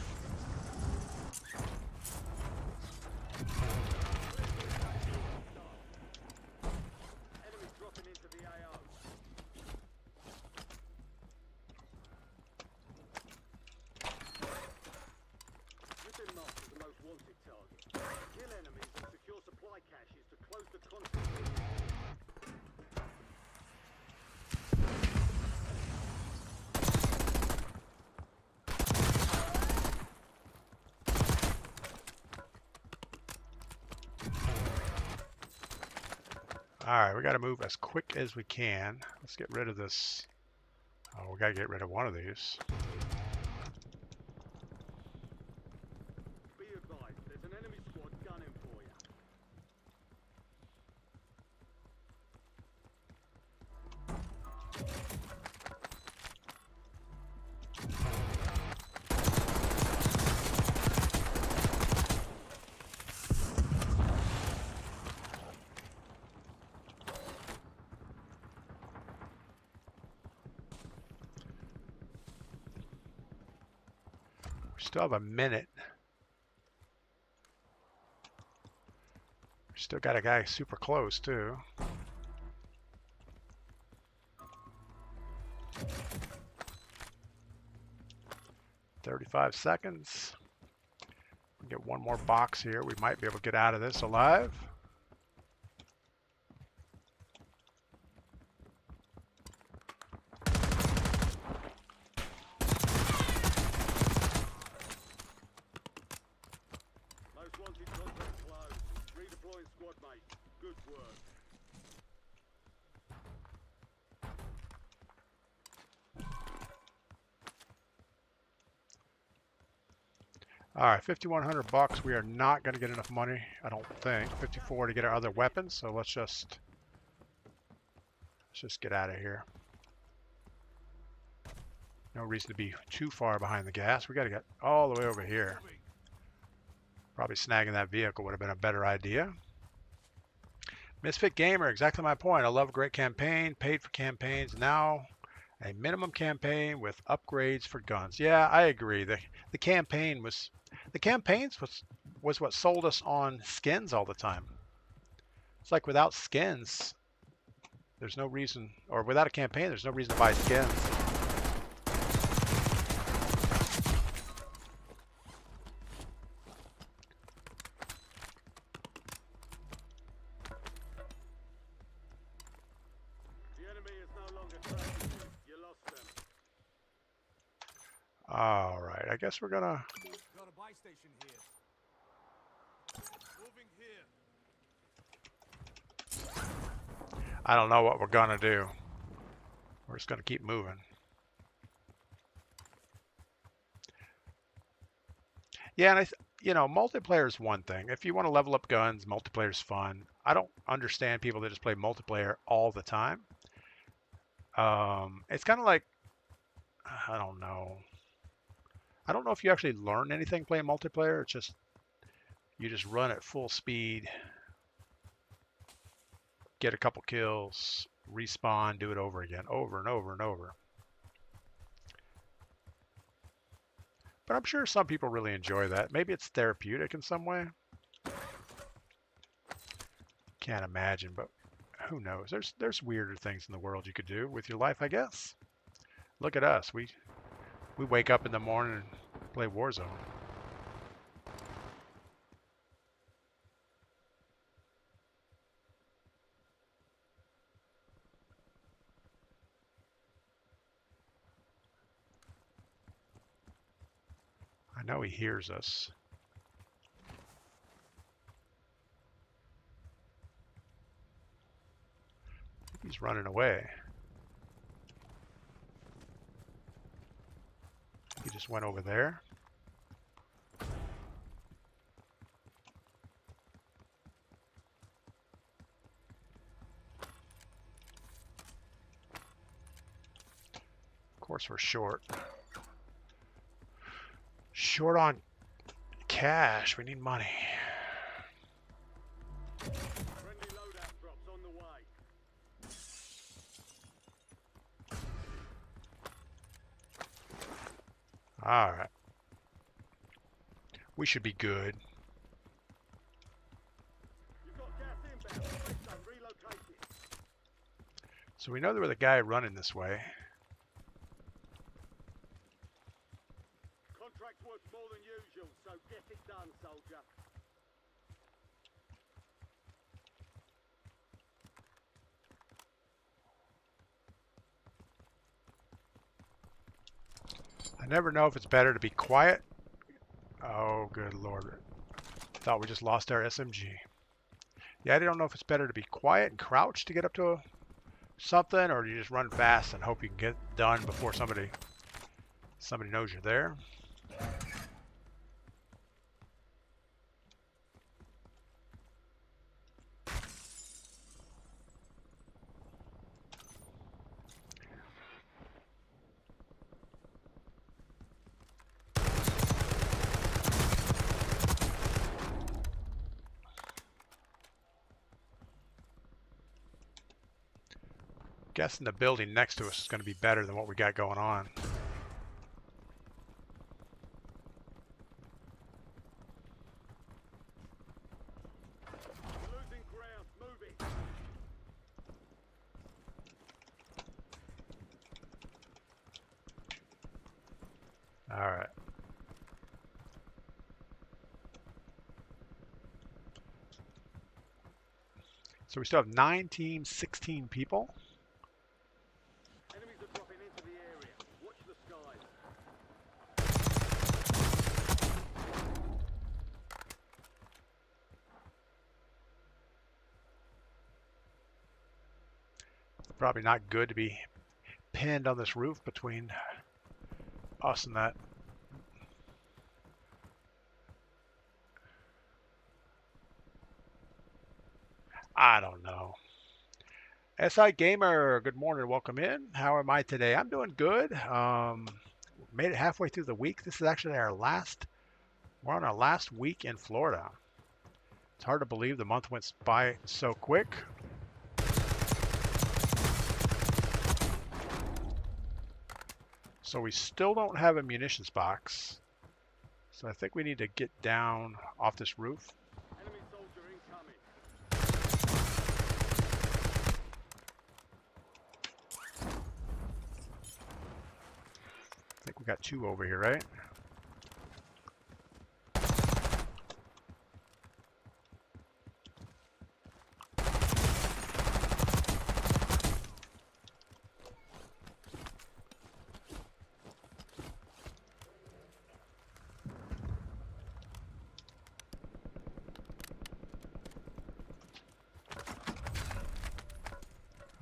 Alright, we got to move as quick as we can. Let's get rid of this. Oh, we got to get rid of one of these. Be advised, there's an enemy squad gunning for you. Still have a minute. Still got a guy super close too. "35 seconds. Get one more box here. We might be able to get out of this alive. All right, 5,100 bucks. We are not going to get enough money, I don't think. 54 to get our other weapons. So let's just get out of here. No reason to be too far behind the gas. We got to get all the way over here. Probably snagging that vehicle would have been a better idea. Misfit Gamer, exactly my point. I love a great campaign. Paid for campaigns. Now a minimum campaign with upgrades for guns. Yeah, I agree. The campaigns was what sold us on skins all the time. It's like without skins, there's no reason, or without a campaign, there's no reason to buy skins. The enemy is no longer tracking you. You lost them. All right, I guess we're gonna. Got a buy station here. Moving here. I don't know what we're gonna do. We're just gonna keep moving. Yeah, and you know, multiplayer is one thing. If you want to level up guns, multiplayer is fun. I don't understand people that just play multiplayer all the time. It's kind of like, I don't know. I don't know if you actually learn anything playing multiplayer. It's just you just run at full speed, get a couple kills, respawn, do it over again, over and over and over. But I'm sure some people really enjoy that. Maybe it's therapeutic in some way. Can't imagine, but who knows? There's weirder things in the world you could do with your life, I guess. Look at us. We wake up in the morning and play Warzone. I know he hears us. He's running away. He just went over there. Of course, we're short. Short on cash. We need money. Friendly loadout drops on the way. All right. We should be good. You've got gas inbound. Safe zone relocated. So we know there was a guy running this way. Contract worth more than usual, so get it done, soldier. I never know if it's better to be quiet. Oh, good Lord. Thought we just lost our SMG. Yeah, I don't know if it's better to be quiet and crouch to get up to something, or do you just run fast and hope you can get done before somebody knows you're there. Guessing the building next to us is going to be better than what we got going on. We're losing ground. Move it. All right. So we still have 9 teams, 16 people. Enemies are dropping into the area. Watch the skies. Probably not good to be pinned on this roof between us and that. I don't know. SI Gamer, good morning, welcome in. How am I today? I'm doing good. Made it halfway through the week. This is actually we're on our last week in Florida. It's hard to believe the month went by so quick. So we still don't have a munitions box. So I think we need to get down off this roof. Enemy soldier incoming. We got 2 over here, right?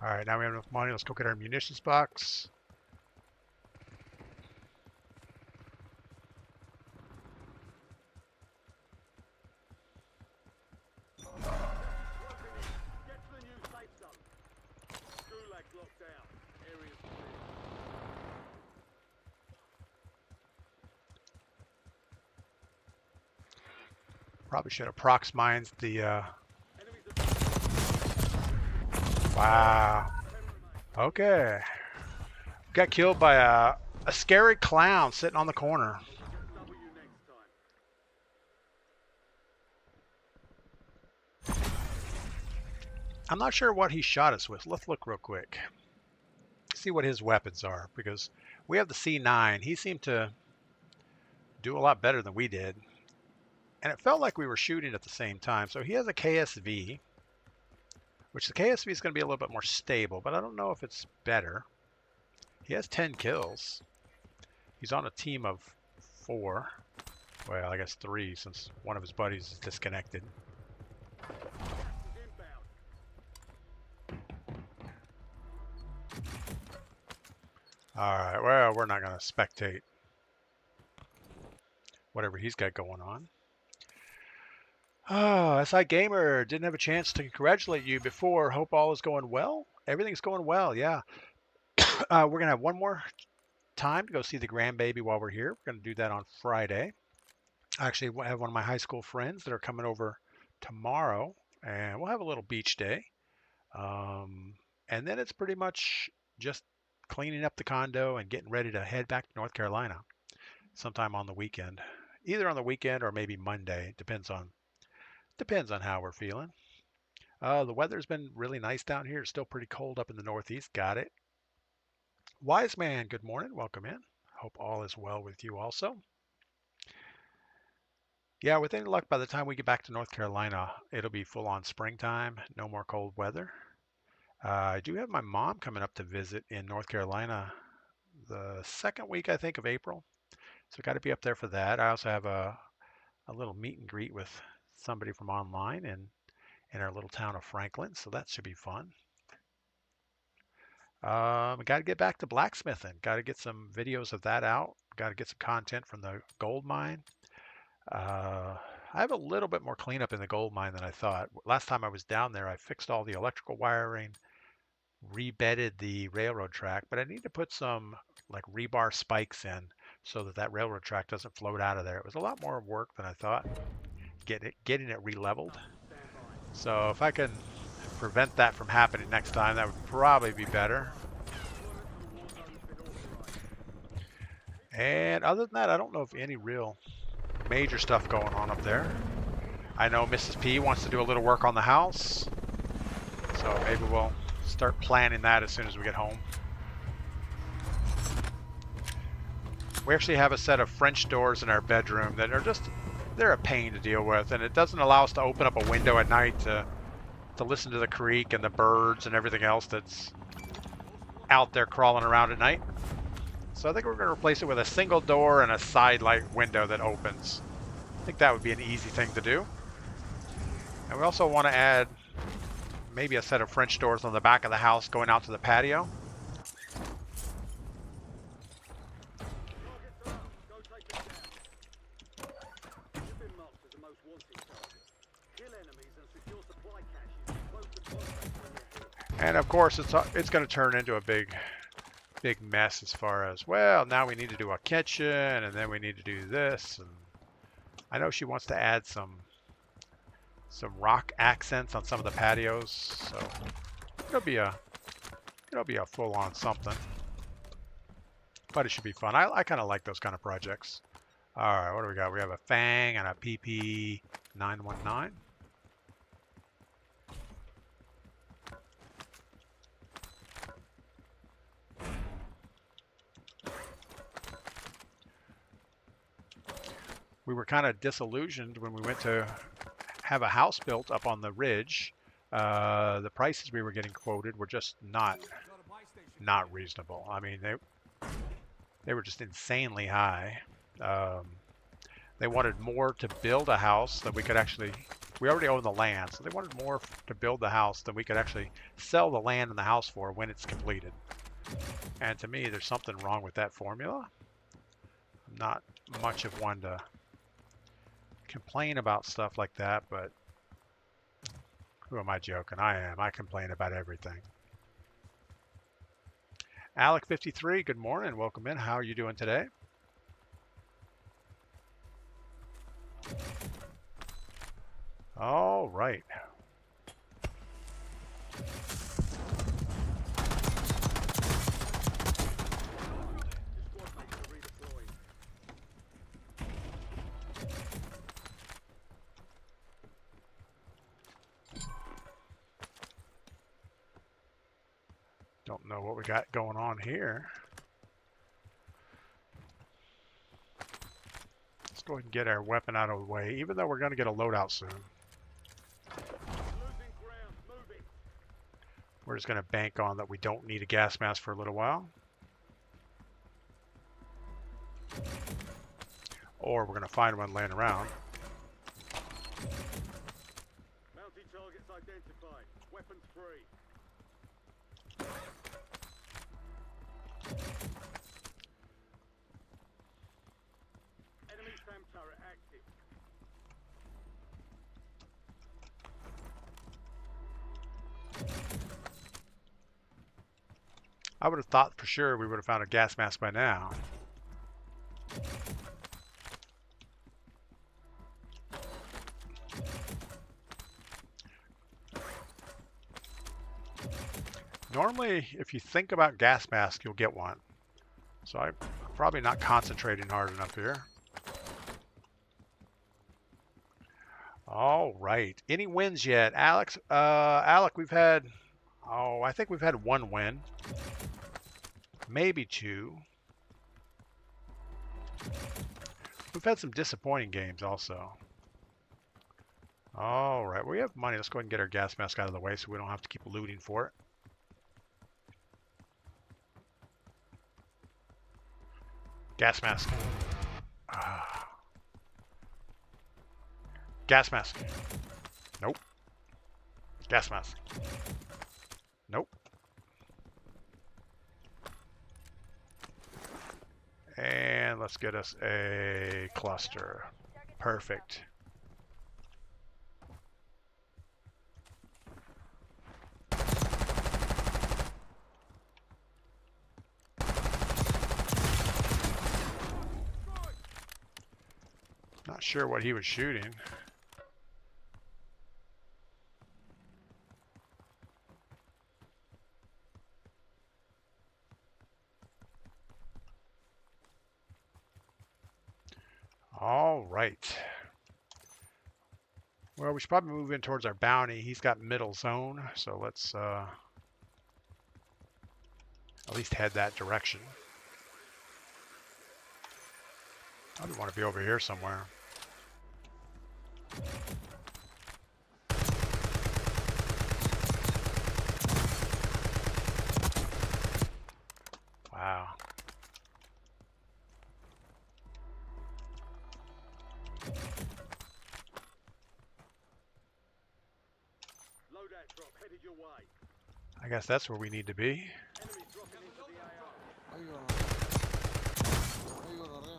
All right, now we have enough money. Let's go get our munitions box. Get to the new safe zone. Gulag's locked down. Area's clear. Probably should have prox mines the. Enemies are Wow. Okay. Got killed by a scary clown sitting on the corner. double you next time. I'm not sure what he shot us with. Let's look real quick. See what his weapons are, because we have the C9. He seemed to do a lot better than we did. And it felt like we were shooting at the same time. So he has a KSV, which the KSV is going to be a little bit more stable, but I don't know if it's better. He has 10 kills. He's on a team of 4. Well, I guess 3 since one of his buddies is disconnected. Alright, well, we're not going to spectate whatever he's got going on. Oh, SI Gamer, didn't have a chance to congratulate you before. Hope all is going well. Everything's going well, yeah. We're going to have one more time to go see the grandbaby while we're here. We're going to do that on Friday. I actually have one of my high school friends that are coming over tomorrow, and we'll have a little beach day. And then it's pretty much just cleaning up the condo and getting ready to head back to North Carolina sometime on the weekend. Either on the weekend or maybe Monday. Depends on how we're feeling. The weather's been really nice down here. It's still pretty cold up in the Northeast. Got it. Wise Man, good morning. Welcome in. Hope all is well with you also. Yeah, with any luck, by the time we get back to North Carolina, it'll be full on springtime. No more cold weather. I do have my mom coming up to visit in North Carolina the second week, I think, of April. So got to be up there for that. I also have a little meet and greet with somebody from online in our little town of Franklin. So that should be fun. Got to get back to blacksmithing. Got to get some videos of that out. Got to get some content from the gold mine. I have a little bit more cleanup in the gold mine than I thought. Last time I was down there, I fixed all the electrical wiring, rebedded the railroad track, but I need to put some like rebar spikes in so that railroad track doesn't float out of there. It was a lot more work than I thought, getting it re-leveled. So if I can prevent that from happening next time, that would probably be better. And other than that, I don't know of any real major stuff going on up there. I know Mrs. P wants to do a little work on the house, so maybe we'll start planning that as soon as we get home. We actually have a set of French doors in our bedroom that are they're a pain to deal with, and it doesn't allow us to open up a window at night to listen to the creek and the birds and everything else that's out there crawling around at night. So I think we're going to replace it with a single door and a side light window that opens. I think that would be an easy thing to do. And we also want to add maybe a set of French doors on the back of the house going out to the patio. And of course, it's going to turn into a big mess as far as, well, now we need to do a kitchen, and then we need to do this. And I know she wants to add some rock accents on some of the patios, so it'll be a full-on something. But it should be fun. I kind of like those kind of projects. All right, what do we got? We have a Fang and a PP919. we were kind of disillusioned when we went to have a house built up on the ridge. The prices we were getting quoted were just not reasonable. I mean, they were just insanely high. They wanted more to build a house that we could actually. We already own the land, so they wanted more to build the house than we could actually sell the land and the house for when it's completed. And to me, there's something wrong with that formula. I'm not much of one to complain about stuff like that, but who am I joking? I am. I complain about everything. Alec53, good morning. Welcome in. How are you doing today? All right. Don't know what we got going on here. Let's go ahead and get our weapon out of the way, even though we're going to get a loadout soon. We're just going to bank on that we don't need a gas mask for a little while. Or we're going to find one laying around. Bounty targets identified. Weapons free. Enemy SAM turret active. I would have thought for sure we would have found a gas mask by now. Normally, if you think about gas mask, you'll get one. So I'm probably not concentrating hard enough here. All right. Any wins yet? Alex? Alec, we've had... Oh, I think we've had one win. Maybe two. We've had some disappointing games also. All right. We have money. Let's go ahead and get our gas mask out of the way so we don't have to keep looting for it. Gas mask. Gas mask. Nope. Gas mask. Nope. And let's get us a cluster. Perfect. Not sure what he was shooting. All right. Well, we should probably move in towards our bounty. He's got middle zone, so let's at least head that direction. I would want to be over here somewhere. Wow. Loadout drop headed your way. I guess that's where we need to be. Enemies dropping into the AR. Ahí va. Ahí va arriba.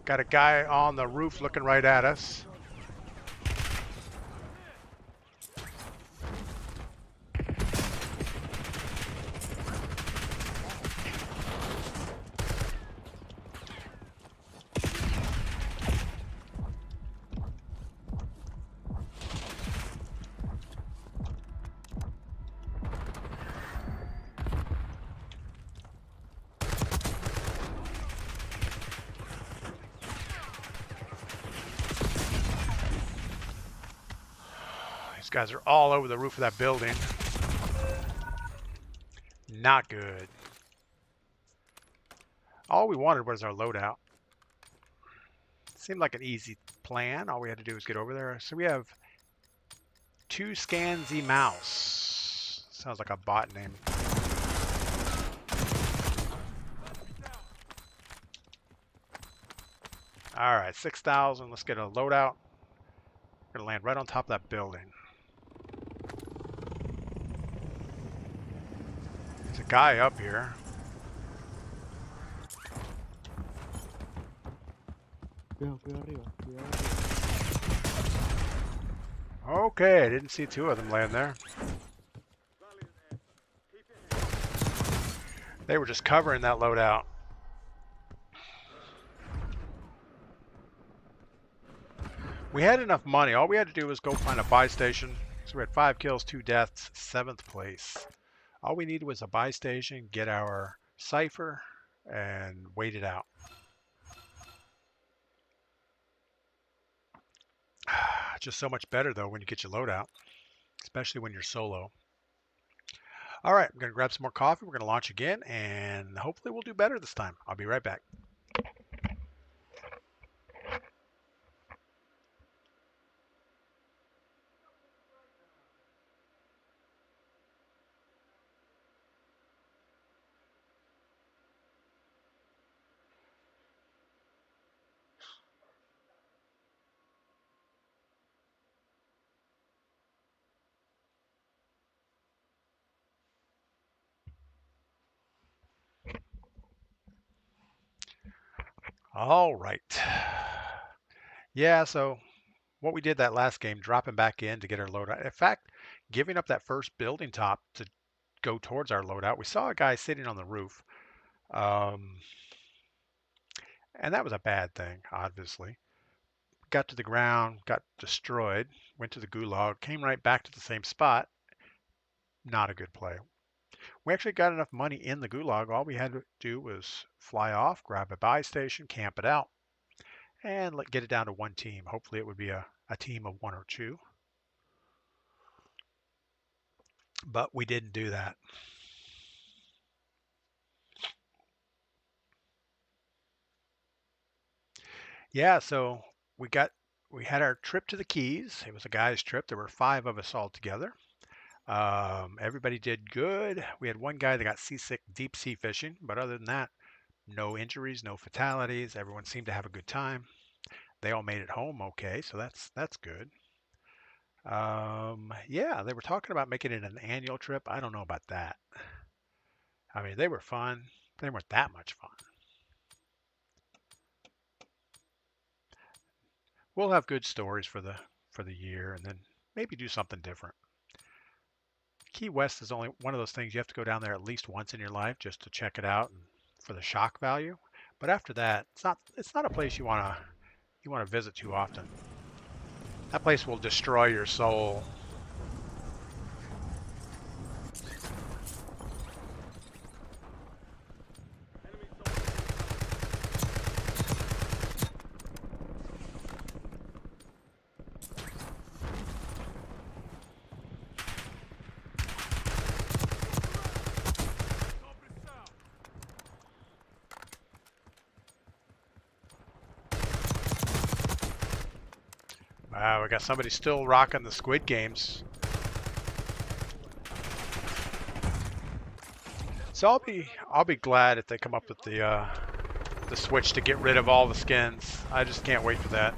Got a guy on the roof looking right at us. These guys are all over the roof of that building. Not good. All we wanted was our loadout. Seemed like an easy plan. All we had to do was get over there. So we have 2 Scansy Mouse. Sounds like a bot name. Alright, 6,000. Let's get a loadout. We're going to land right on top of that building. There's a guy up here. Cuidado, cuidado arriba, cuidado arriba. Okay, I didn't see 2 of them laying there. Valiant effort. Keep it here. They were just covering that loadout. We had enough money. All we had to do was go find a buy station. So we had 5 kills, 2 deaths, 7th place. All we needed was a buy station, get our cipher, and wait it out. Just so much better though when you get your loadout, especially when you're solo. All right, I'm going to grab some more coffee. We're going to launch again, and hopefully we'll do better this time. I'll be right back. All right. Yeah, so what we did that last game, dropping back in to get our loadout. In fact, giving up that first building top to go towards our loadout, we saw a guy sitting on the roof. And that was a bad thing, obviously. Got to the ground, got destroyed, went to the gulag, came right back to the same spot. Not a good play. We actually got enough money in the gulag. All we had to do was fly off, grab a buy station, camp it out, and get it down to 1 team. Hopefully it would be a team of 1 or 2. But we didn't do that. Yeah, so we had our trip to the Keys. It was a guy's trip. There were 5 of us all together. Everybody did good. We had one guy that got seasick deep sea fishing, but other than that, no injuries, no fatalities. Everyone seemed to have a good time. They all made it home okay, so that's good. Yeah, they were talking about making it an annual trip. I don't know about that. I mean, they were fun. They weren't that much fun. We'll have good stories for the year, and then maybe do something different. Key West is only one of those things you have to go down there at least once in your life just to check it out and for the shock value. But after that, it's not a place you want to visit too often. That place will destroy your soul. Enemy soldiers. Wow, we got somebody still rocking the Squid Games. So I'll be glad if they come up with the switch to get rid of all the skins. I just can't wait for that.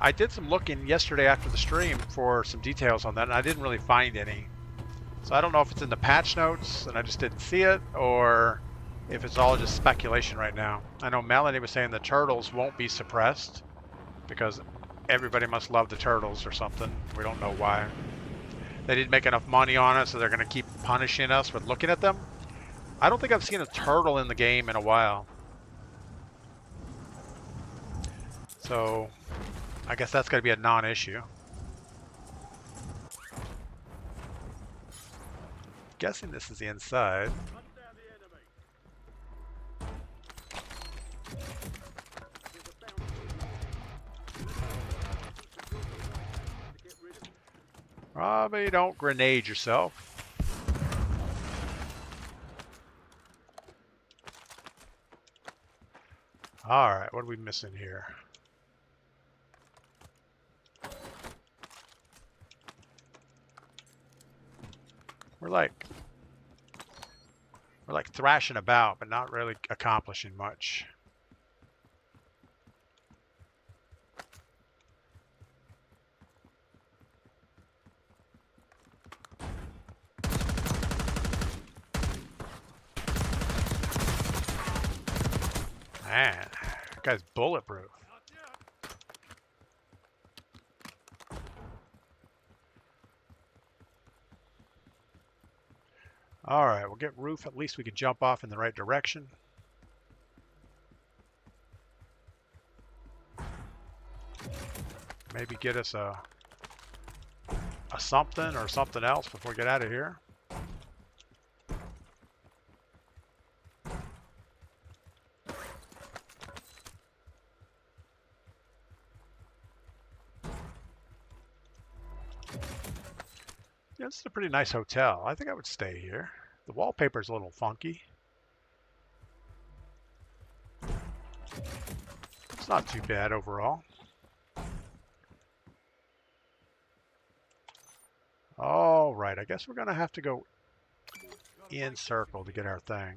I did some looking yesterday after the stream for some details on that, and I didn't really find any. So I don't know if it's in the patch notes and I just didn't see it, or if it's all just speculation right now. I know Melanie was saying the turtles won't be suppressed because everybody must love the turtles or something. We don't know why. They didn't make enough money on it, so they're going to keep punishing us for looking at them. I don't think I've seen a turtle in the game in a while. So I guess that's going to be a non-issue. Guessing this is the inside. Hunt down the enemy. There's a bounty. but you don't grenade yourself. All right, what are we missing here? We're like thrashing about, but not really accomplishing much. Man, that guy's bulletproof. All right, we'll get roof. At least we can jump off in the right direction. Maybe get us a something or something else before we get out of here. Yeah, this is a pretty nice hotel. I think I would stay here. The wallpaper's a little funky. It's not too bad overall. All right, I guess we're gonna have to go in circle to get our thing.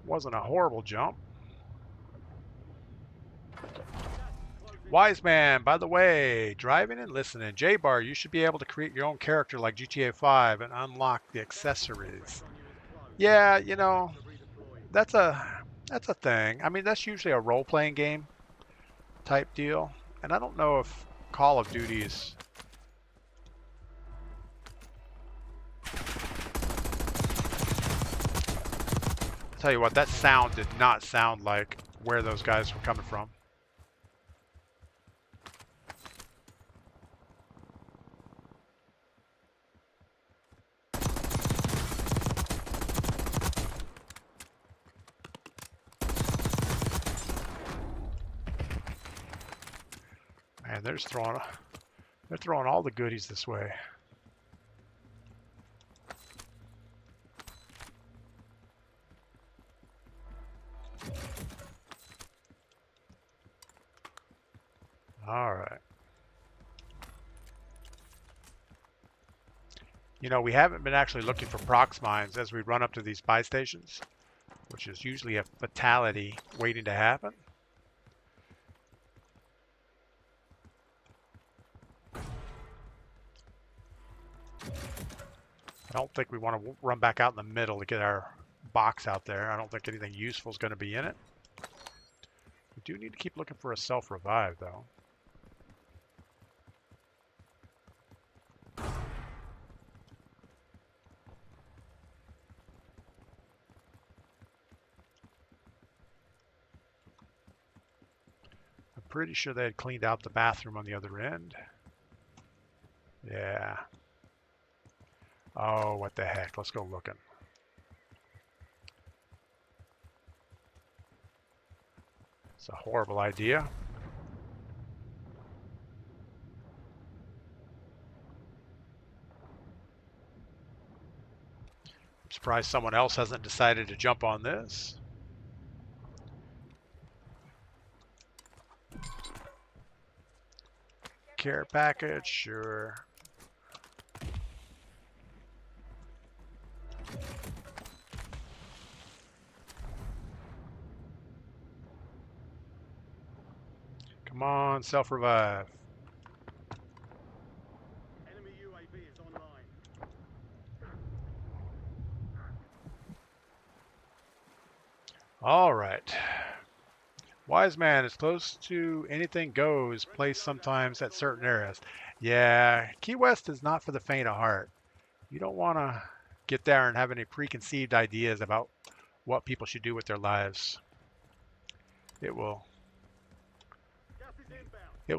Wasn't a horrible jump. Wise man, by the way, driving and listening. J-Bar, you should be able to create your own character like GTA 5 and unlock the accessories. Yeah, you know, that's a thing. I mean, that's usually a role-playing game type deal. And I don't know if Call of Duty is... I'll tell you what, that sound did not sound like where those guys were coming from. Man, they're throwing all the goodies this way. All right. You know, we haven't been actually looking for prox mines as we run up to these buy stations, which is usually a fatality waiting to happen. I don't think we want to run back out in the middle to get our box out there. I don't think anything useful is going to be in it. We do need to keep looking for a self-revive, though. I'm pretty sure they had cleaned out the bathroom on the other end. Yeah. Oh, what the heck. Let's go looking. It's a horrible idea. I'm surprised someone else hasn't decided to jump on this. Care package, sure. Come on, self-revive. Enemy UAV is online. All right. Wise man, as close to anything goes, placed sometimes at certain areas. Yeah, Key West is not for the faint of heart. You don't want to get there and have any preconceived ideas about what people should do with their lives. It will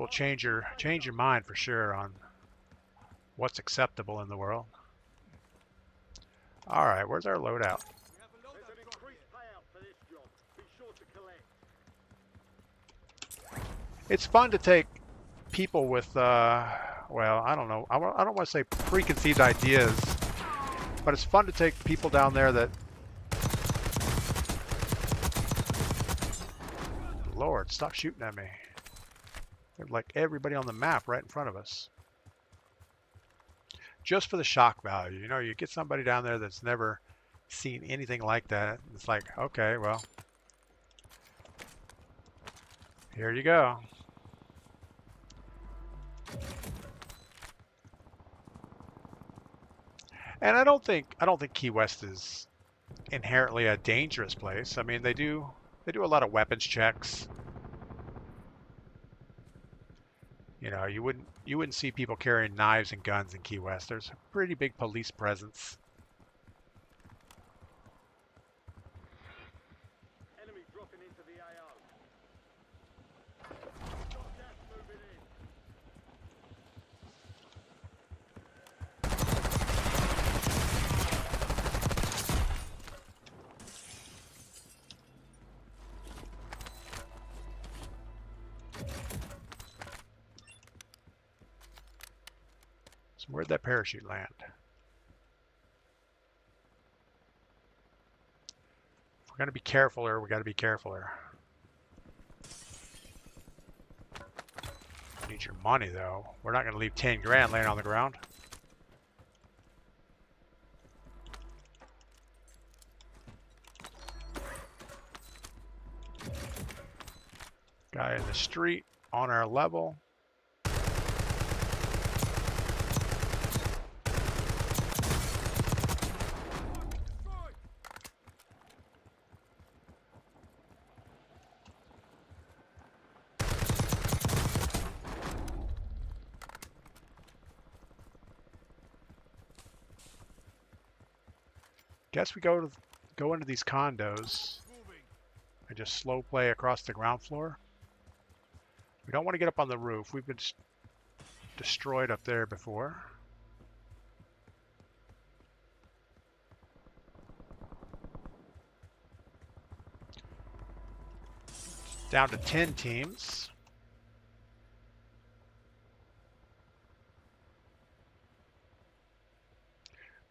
change your mind for sure on what's acceptable in the world. All right, where's our loadout? We have a There's loadout an drop increased here. payout for this job. Be sure to collect. It's fun to take people with, well, I don't know. I don't want to say preconceived ideas, but it's fun to take people down there that, Lord, stop shooting at me. They're like everybody on the map right in front of us. Just for the shock value. You know, you get somebody down there that's never seen anything like that. It's like, okay, well, here you go. And I don't think Key West is inherently a dangerous place. I mean, they do a lot of weapons checks. You know, you wouldn't see people carrying knives and guns in Key West. There's a pretty big police presence. Enemy dropping into the AO. Got gas moving in. So where'd that parachute land? If we're gonna be carefuler, we gotta be carefuler. Need your money though. We're not gonna leave 10 grand laying on the ground. Guy in the street on our level. Destroyed. Guess we go into these condos Moving. and just slow play across the ground floor. We don't want to get up on the roof. We've been destroyed up there before. Down to 10 teams.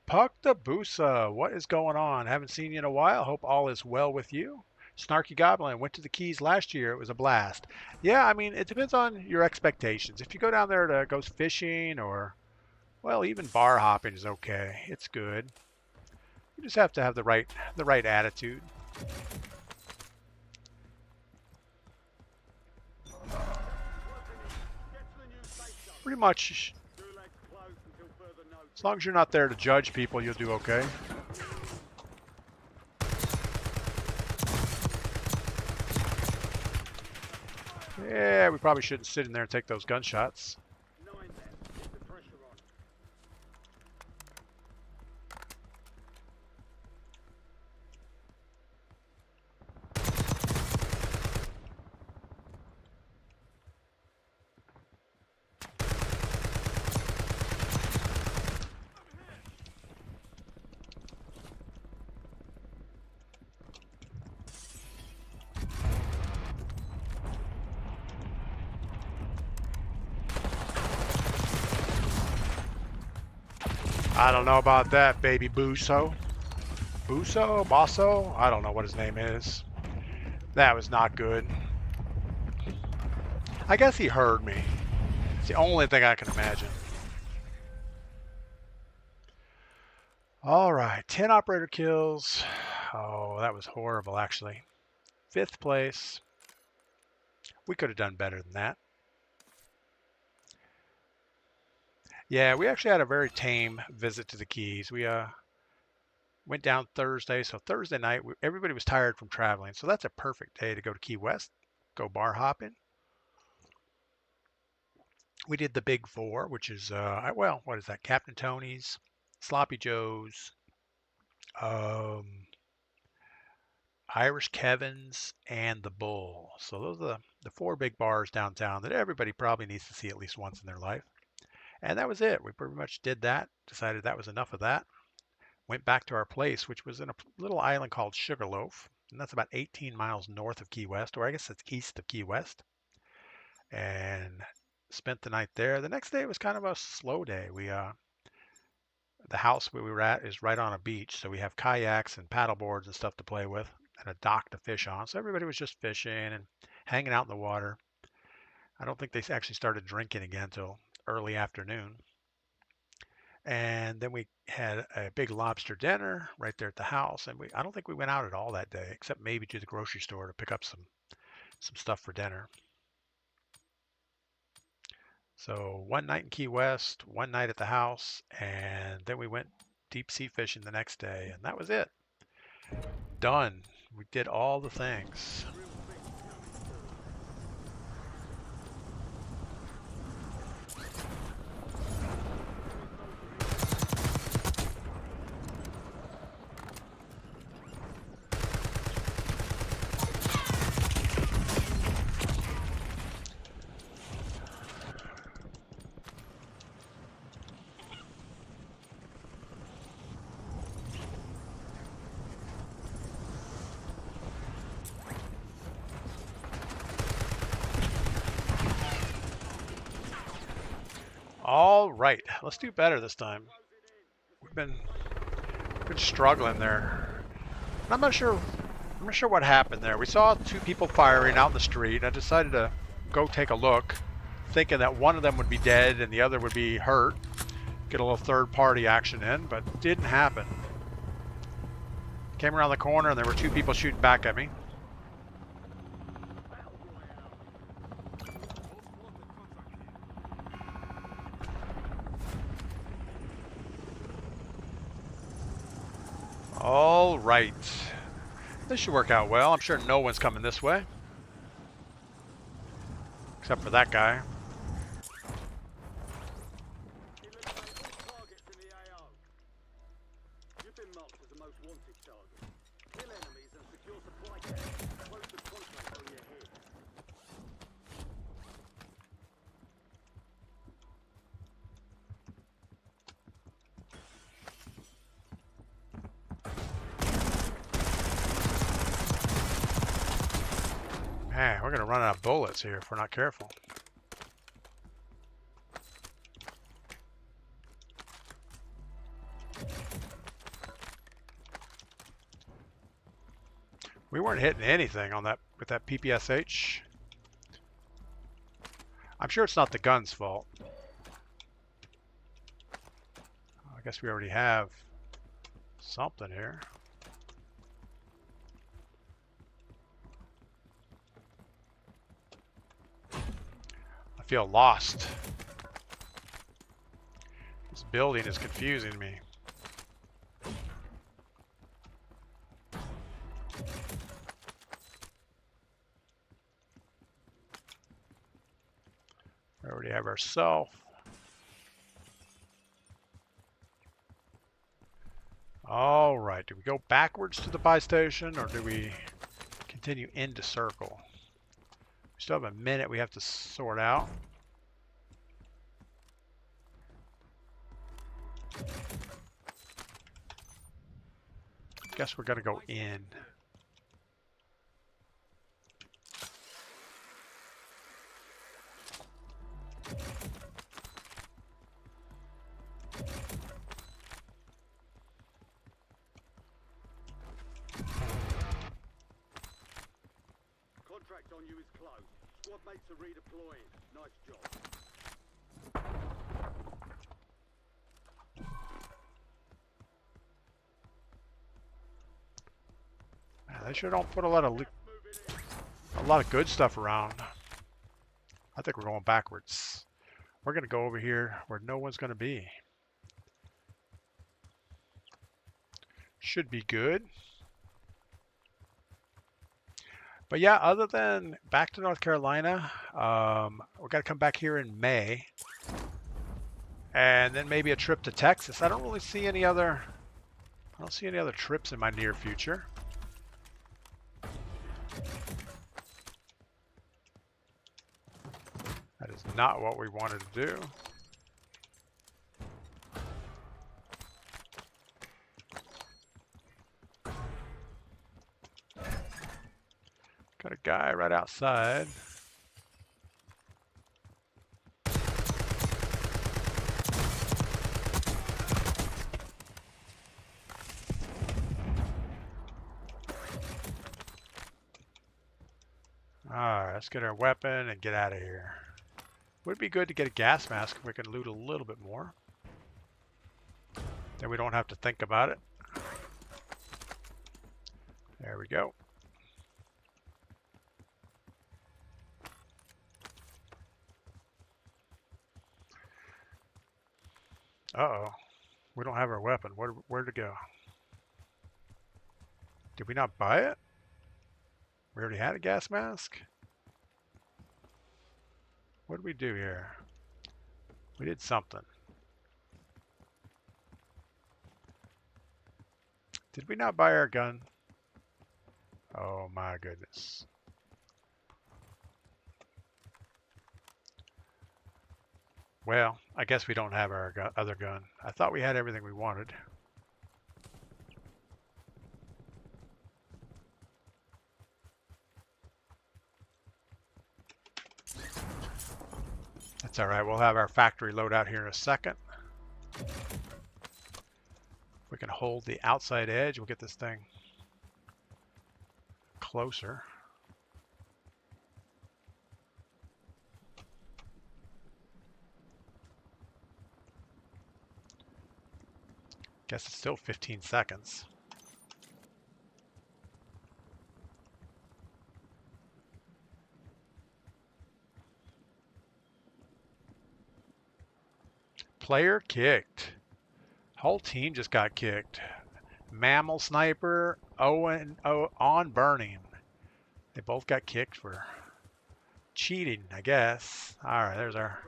Puck the Boosa, what is going on? Haven't seen you in a while. Hope all is well with you. Snarky Goblin, went to the Keys last year. It was a blast. Yeah, I mean, it depends on your expectations. If you go down there to go fishing or, well, even bar hopping is okay. It's good. You just have to have the right attitude. Pretty much, as long as you're not there to judge people, you'll do okay. Yeah, we probably shouldn't sit in there and take those gunshots. I don't know about that, baby Buso. Buso? Basso? I don't know what his name is. That was not good. I guess he heard me. It's the only thing I can imagine. All right, 10 operator kills. Oh, that was horrible, actually. 5th place. We could have done better than that. Yeah, we actually had a very tame visit to the Keys. We went down Thursday, so Thursday night everybody was tired from traveling, so that's a perfect day to go to Key West, go bar hopping. We did the Big Four, which is well, what is that? Captain Tony's, Sloppy Joe's, Irish Kevin's, and the Bull. So those are the 4 big bars downtown that everybody probably needs to see at least once in their life. And that was it. We pretty much did that, decided that was enough of that. went back to our place, which was in a little island called Sugarloaf, and that's about 18 miles north of Key West, or I guess it's east of Key West, and spent the night there. The next day was kind of a slow day. The house where we were at is right on a beach, so we have kayaks and paddle boards and stuff to play with, and a dock to fish on. So everybody was just fishing and hanging out in the water. I don't think they actually started drinking again until early afternoon. And then we had a big lobster dinner right there at the house. And I don't think we went out at all that day, except maybe to the grocery store to pick up some stuff for dinner. So one night in Key West, one night at the house, and then we went deep sea fishing the next day, and that was it. Done. We did all the things. All right, let's do better this time. We've been struggling there. I'm not sure what happened there. We saw two people firing out in the street. I decided to go take a look, thinking that one of them would be dead and the other would be hurt. Get a little third-party action in, but it didn't happen. Came around the corner and there were two people shooting back at me. All right. This should work out well. I'm sure no one's coming this way. Except for that guy. You've been marked as the most wanted target. Kill enemies and secure supply caches. Close the contract on your head. Man, we're going to run out of bullets here if we're not careful. We weren't hitting anything on that with that PPSH. I'm sure it's not the gun's fault. I guess we already have something here. I feel lost. This building is confusing me. We already have ourselves. All right, do we go backwards to the buy station or do we continue into circle? We still have a minute we have to sort out. Guess we're gonna go in. Contract on you is closed. Squad mates are redeploying. Nice job. Man, they sure don't put a lot of good stuff around. I think we're going backwards. We're gonna go over here where no one's gonna be. Should be good. But yeah, other than back to North Carolina, we're gonna come back here in May, and then maybe a trip to Texas. I don't really see any other. I don't see any other trips in my near future. That is not what we wanted to do. Got a guy right outside. Alright, let's get our weapon and get out of here. Would be good to get a gas mask if we can loot a little bit more. Then we don't have to think about it. There we go. Uh-oh. We don't have our weapon. Where'd it go? Did we not buy it? We already had a gas mask? What did we do here? We did something. Did we not buy our gun? Oh my goodness. Well, I guess we don't have our other gun. I thought we had everything we wanted. That's all right. We'll have our factory load out here in a second. If we can hold the outside edge, we'll get this thing closer. Guess it's still 15 seconds. Player kicked. Whole team just got kicked. Mammal Sniper, Owen, on Burning. They both got kicked for cheating, I guess. All right, there's our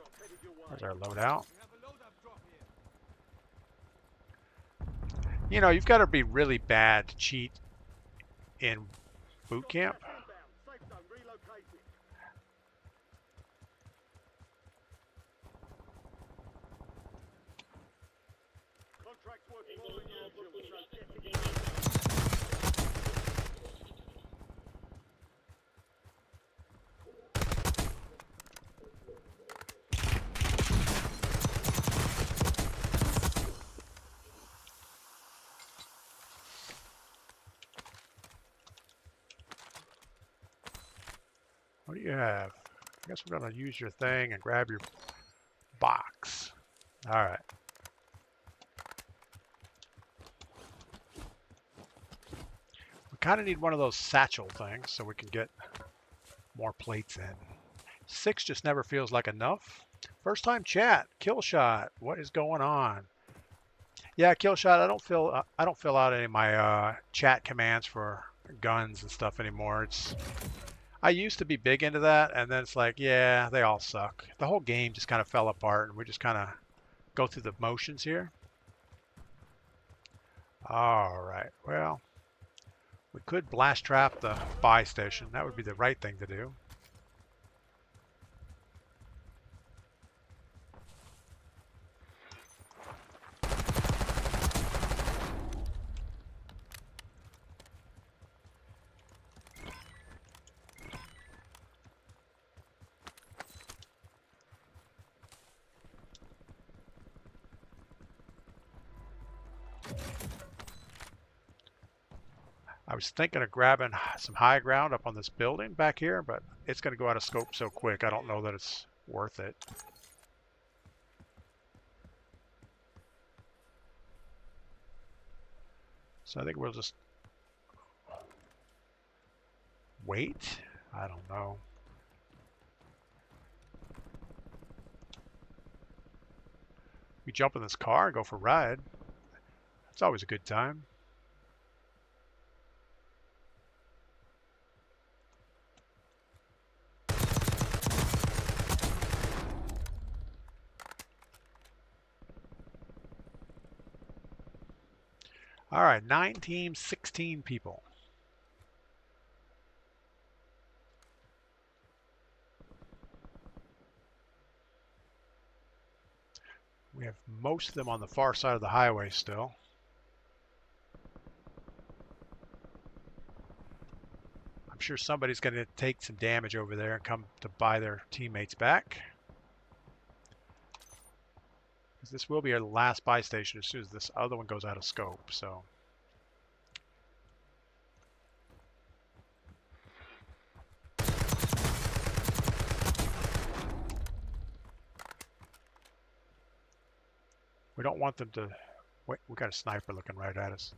loadout. We have a loadout drop here. You know, you've got to be really bad to cheat in boot camp. Inbound. Safe zone relocated. Contracts worth more than usual, so get it. What do you have? I guess we're going to use your thing and grab your box. All right. We kind of need one of those satchel things so we can get more plates in. 6 just never feels like enough. First time chat, kill shot. What is going on? Yeah, kill shot. I don't fill out any of my chat commands for guns and stuff anymore. I used to be big into that, and then it's like, yeah, they all suck. The whole game just kind of fell apart, and we just kind of go through the motions here. All right, well, we could blast trap the buy station. That would be the right thing to do. I was thinking of grabbing some high ground up on this building back here, but it's going to go out of scope so quick, I don't know that it's worth it. So I think we'll just wait. I don't know. We jump in this car and go for a ride. That's always a good time. All right, 9 teams, 16 people. We have most of them on the far side of the highway still. I'm I'm sure somebody's going to take some damage over there and come to buy their teammates back. Because this will be our last buy station as soon as this other one goes out of scope. So we don't want them to... Wait, we got a sniper looking right at us.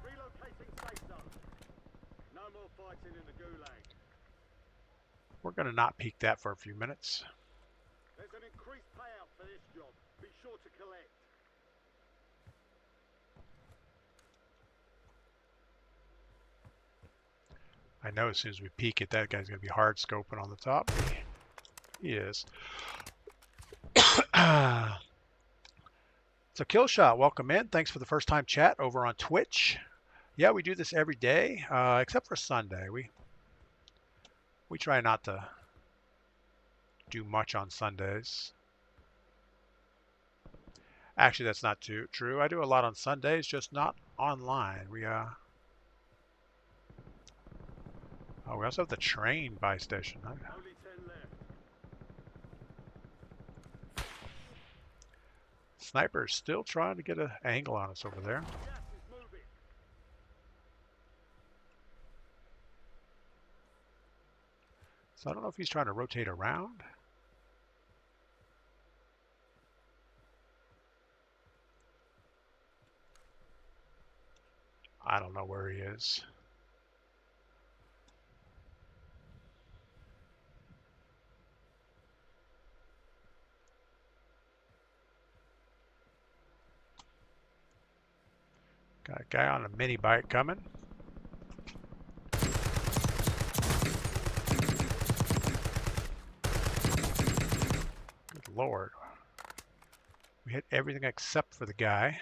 Relocating safe zone. No more fighting in the gulag. We're going to not peek that for a few minutes. There's an increased payout for this job. Be sure to collect. I know as soon as we peek it, that guy's going to be hard scoping on the top. He is. So Killshot, welcome in. Thanks for the first time chat over on Twitch. Yeah, we do this every day, except for Sunday. We try not to do much on Sundays. Actually, that's not true. I do a lot on Sundays, just not online. We also have the train buy station. Only 10 left. Sniper's still trying to get an angle on us over there. Gas is moving. So I don't know if he's trying to rotate around. I don't know where he is. Got a guy on a mini bike coming. Good Lord. We hit everything except for the guy.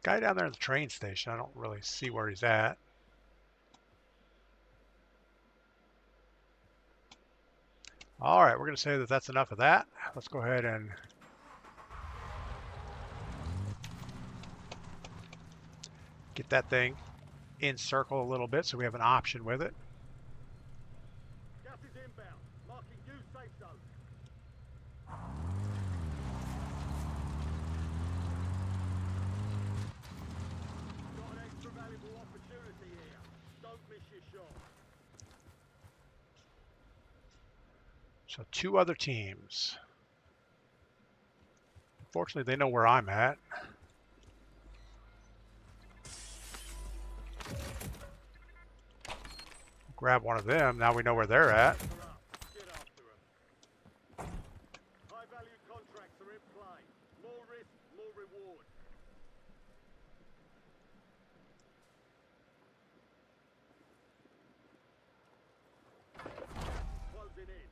Guy down there at the train station, I don't really see where he's at. All right, we're going to say that that's enough of that. Let's go ahead and get that thing in circle a little bit so we have an option with it. Gas is inbound. Marking new safe zone. Got an extra valuable opportunity here. Don't miss your shot. So 2 other teams. Fortunately, they know where I'm at. Grab one of them. Now we know where they're at. Get after them. High value contracts are in play. More risk, more reward. Closing in.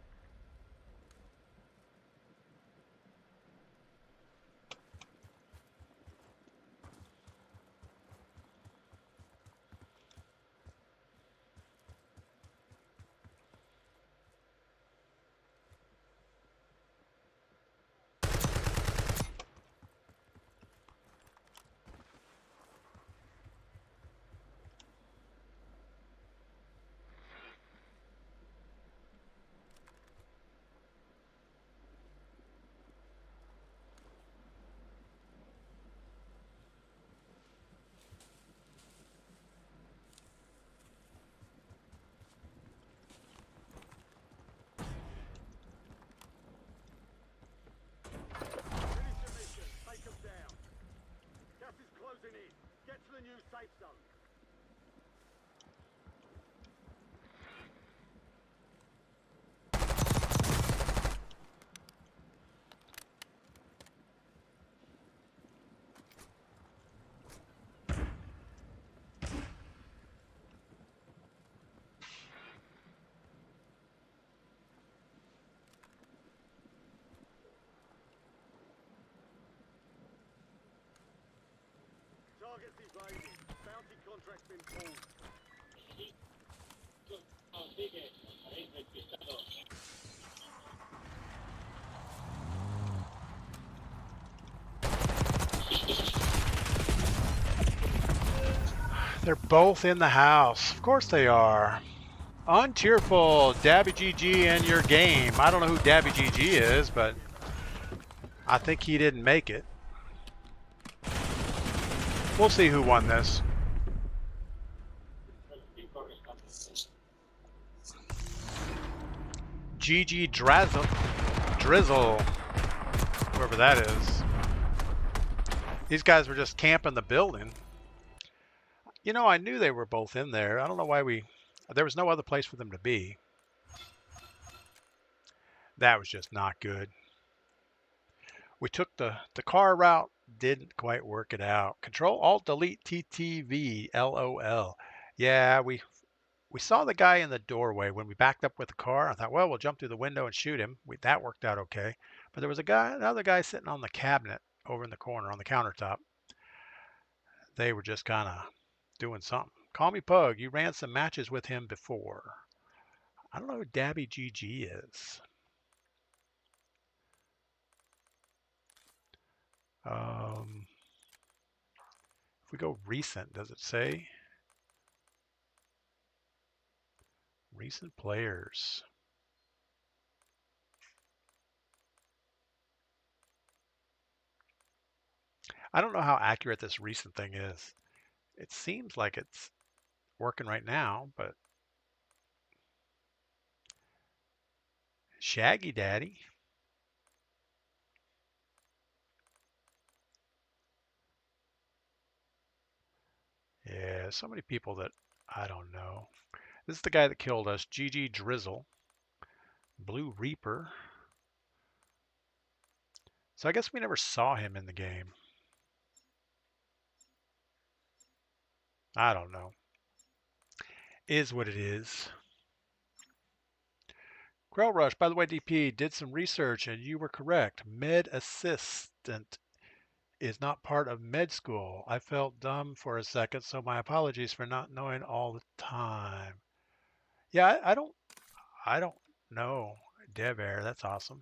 Closing in. Get to the new safe zone. Targets evaded. Bounty contract's been pulled. They're both in the house. Of course they are. Untearful, Dabby GG in your game. I don't know who Dabby GG is, but I think he didn't make it. We'll see who won this. GG Drizzle, whoever that is. These guys were just camping the building. You know, I knew they were both in there. I don't know why there was no other place for them to be. That was just not good. We took the car route, didn't quite work it out. Control Alt Delete TTV LOL. Yeah, we saw the guy in the doorway when we backed up with the car. I thought, well, we'll jump through the window and shoot him. That worked out okay. But there was another guy sitting on the cabinet over in the corner on the countertop. They were just kind of doing something. Call me Pug. You ran some matches with him before. I don't know who Dabby GG is. If we go recent, does it say? Recent players. I don't know how accurate this recent thing is. It seems like it's working right now, but Shaggy Daddy. Yeah, so many people that I don't know. This is the guy that killed us, GG Drizzle. Blue Reaper. So I guess we never saw him in the game. I don't know. Is what it is. Grell Rush, by the way, DP, did some research and you were correct. Med assistant is not part of med school. I felt dumb for a second, so my apologies for not knowing all the time. Yeah, I don't know. Dev Air, that's awesome.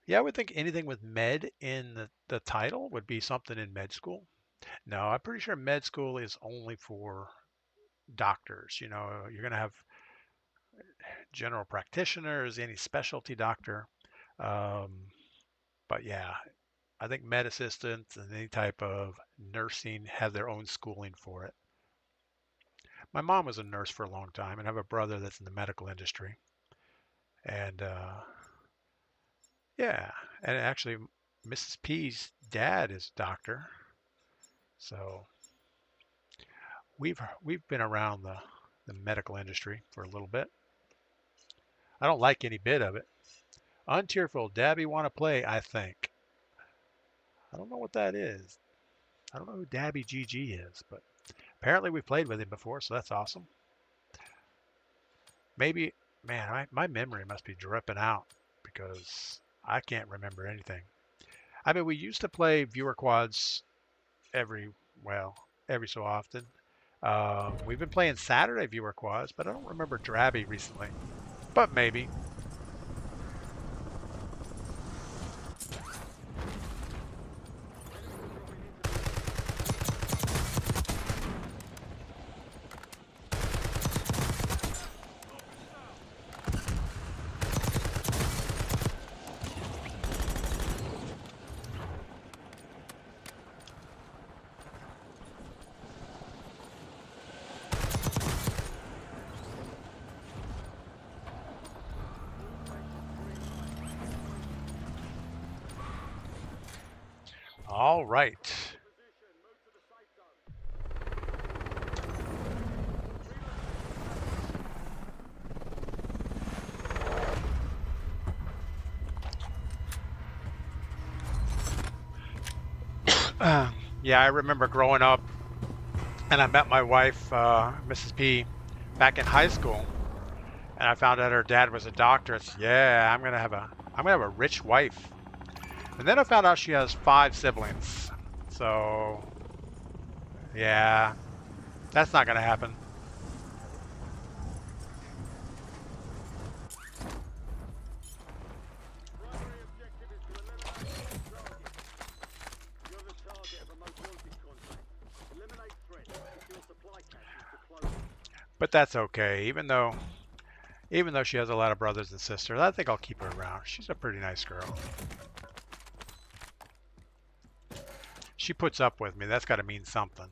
Yeah, I would think anything with med in the title would be something in med school. No, I'm pretty sure med school is only for doctors. You know, you're going to have general practitioners, any specialty doctor. But yeah, I think med assistants and any type of nursing have their own schooling for it. My mom was a nurse for a long time, and I have a brother that's in the medical industry. And yeah, and actually Mrs. P's dad is a doctor. So we've been around the medical industry for a little bit. I don't like any bit of it. Untearful, Dabby want to play, I think. I don't know what that is. I don't know who Dabby GG is, but apparently we played with him before, so that's awesome. Maybe, man, my memory must be dripping out because I can't remember anything. I mean, we used to play viewer quads every so often. We've been playing Saturday viewer quads, but I don't remember Drabby recently. But maybe. All right. Yeah, I remember growing up, and I met my wife, Mrs. P, back in high school, and I found out her dad was a doctor. It's, yeah, I'm gonna have a rich wife. And then I found out she has 5 siblings. So, yeah, that's not gonna happen. Primary objective is to eliminate all targets. You're the target of a most wanted contract. Eliminate threats, secure supply caches to close it. But that's okay. Even though she has a lot of brothers and sisters, I think I'll keep her around. She's a pretty nice girl. She puts up with me. That's got to mean something.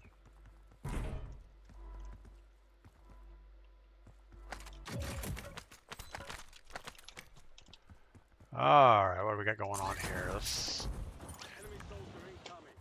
All right, what do we got going on here? Let's. Enemy soldier incoming.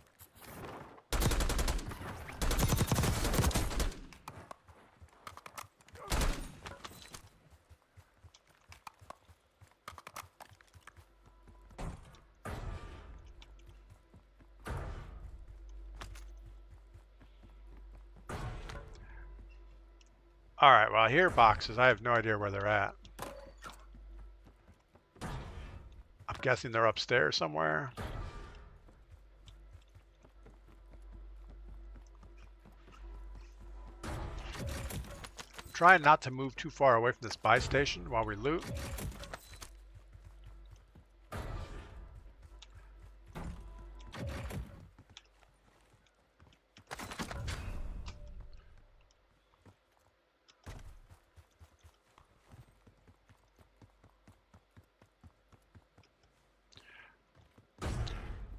All right, well, I hear boxes. I have no idea where they're at. I'm guessing they're upstairs somewhere. Trying not to move too far away from this buy station while we loot.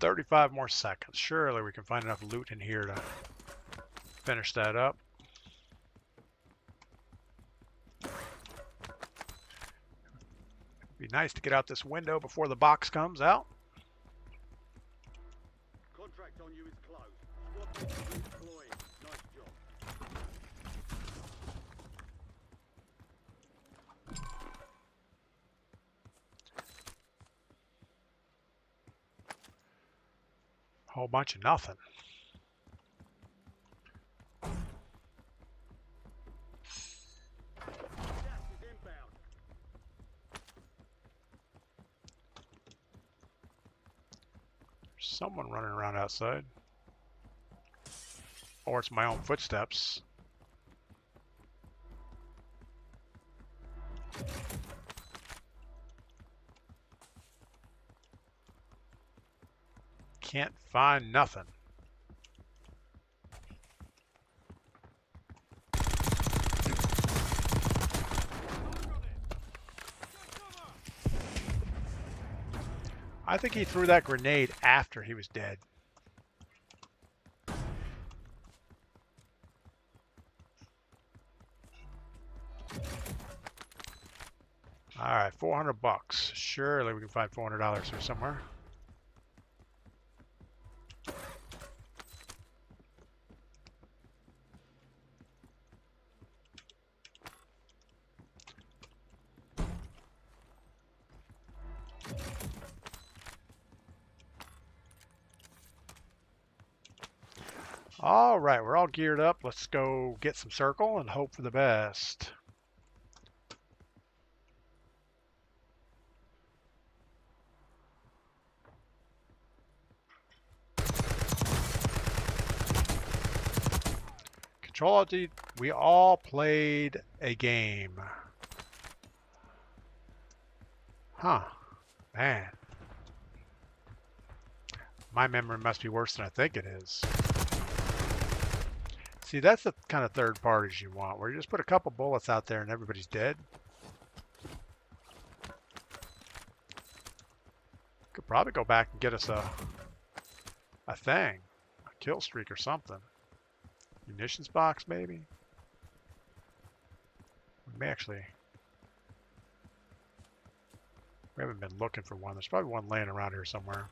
"35 more seconds. Surely we can find enough loot in here to finish that up." Be nice to get out this window before the box comes out. Contract on you is closed. Squad mates are redeploying. Nice job. Whole bunch of nothing. Gas is inbound. There's someone running around outside. Or it's my own footsteps. Can't find nothing. I think he threw that grenade after he was dead. All right, $400. Surely we can find $400 here somewhere. All right, we're all geared up. Let's go get some circle and hope for the best. Control Alt-D, we all played a game. Huh, man. My memory must be worse than I think it is. See, that's the kind of third parties you want, where you just put a couple bullets out there and everybody's dead. Could probably go back and get us a thing, a kill streak or something. Munitions box, maybe? We may actually... We haven't been looking for one. There's probably one laying around here somewhere.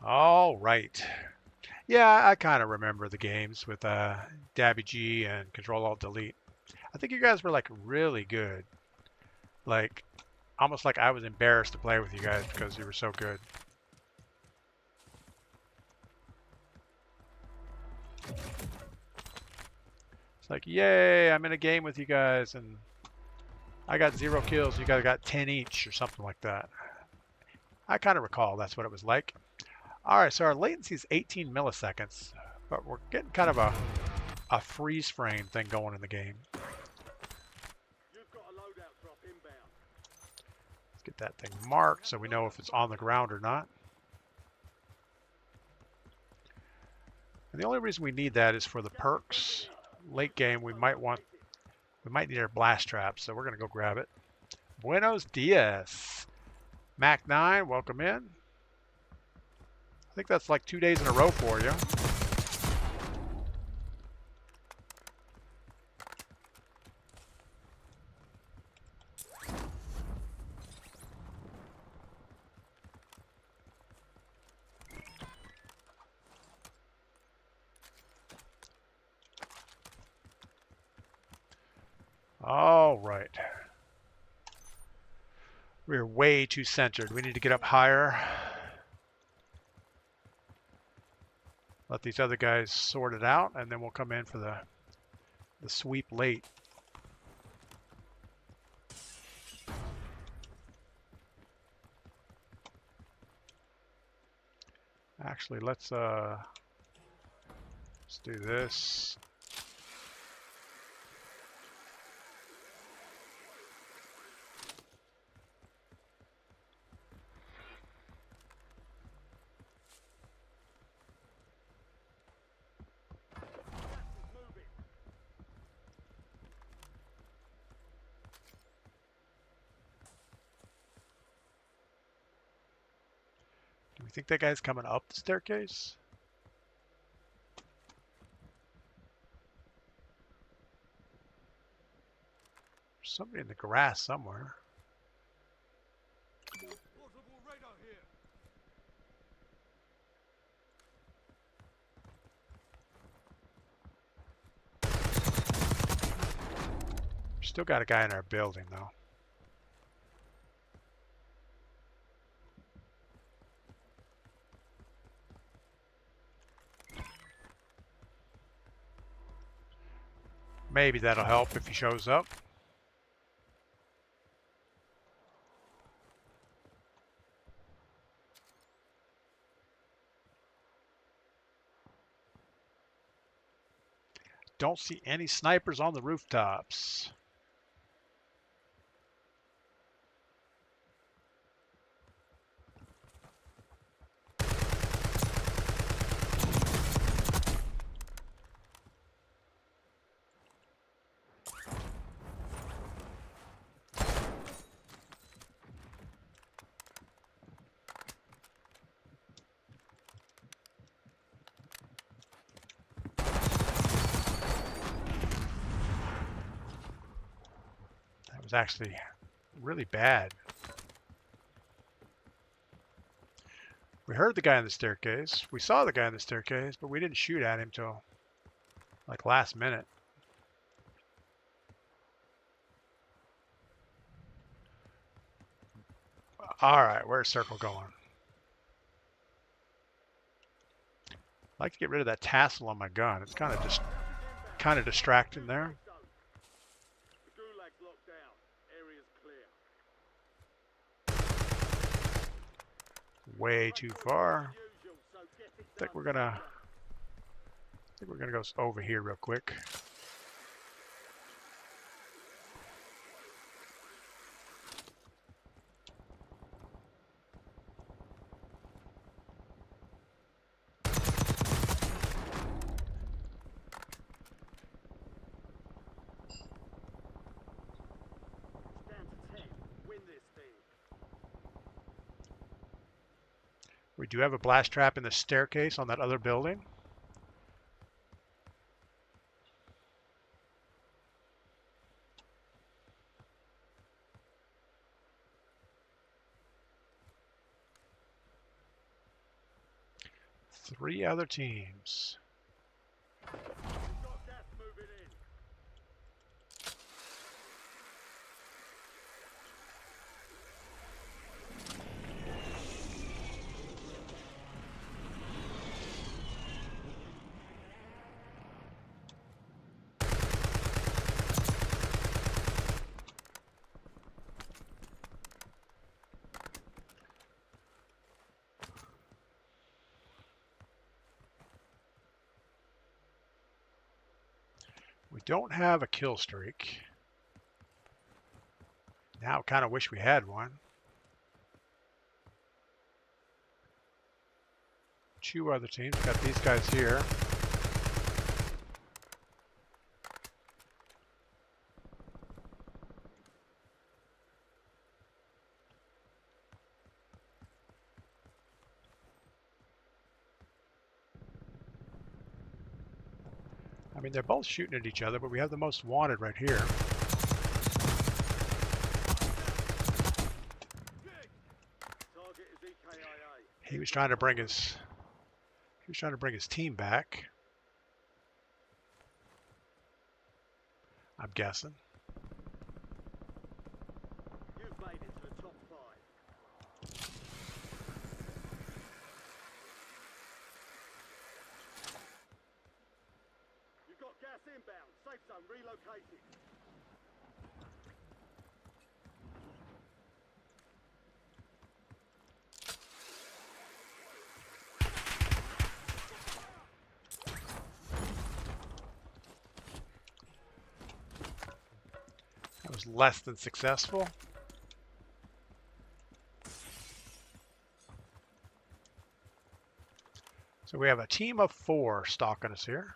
All right. Yeah, I kind of remember the games with Dabby G and Control Alt Delete. I think you guys were like really good. Like, almost like I was embarrassed to play with you guys because you were so good. It's like, yay, I'm in a game with you guys and I got 0 kills. You guys got 10 each or something like that. I kind of recall that's what it was like. All right, so our latency is 18 milliseconds, but we're getting kind of a freeze frame thing going in the game. You've got a loadout drop inbound. Let's get that thing marked so we know if it's on the ground or not. And the only reason we need that is for the perks. Late game, we might need our blast trap, so we're gonna go grab it. Buenos dias, Mac 9, welcome in. I think that's like 2 days in a row for you. All right. We're way too centered. We need to get up higher. Let these other guys sort it out, and then we'll come in for the sweep late. Actually, let's do this. Do we think that guy's coming up the staircase? There's somebody in the grass somewhere. Portable radar here. Still got a guy in our building though. Maybe that'll help if he shows up. Don't see any snipers on the rooftops. Was actually really bad. We heard the guy on the staircase. We saw the guy on the staircase, but we didn't shoot at him till like last minute. All right, where's circle going? I'd like to get rid of that tassel on my gun. It's kind of distracting there. The gulag's locked down. Area's clear. Way too far. I think we're gonna go over here real quick. We do have a blast trap in the staircase on that other building. Three other teams. We don't have a kill streak. Now kind of wish we had one. 2 other teams. Got these guys here. I mean, they're both shooting at each other, but we have the most wanted right here. Target is EKIA. He was trying to bring his team back. I'm guessing. You've made it to the top 5. You've got gas inbound. Safe zone relocated. That was less than successful. So we have a team of 4 stalking us here.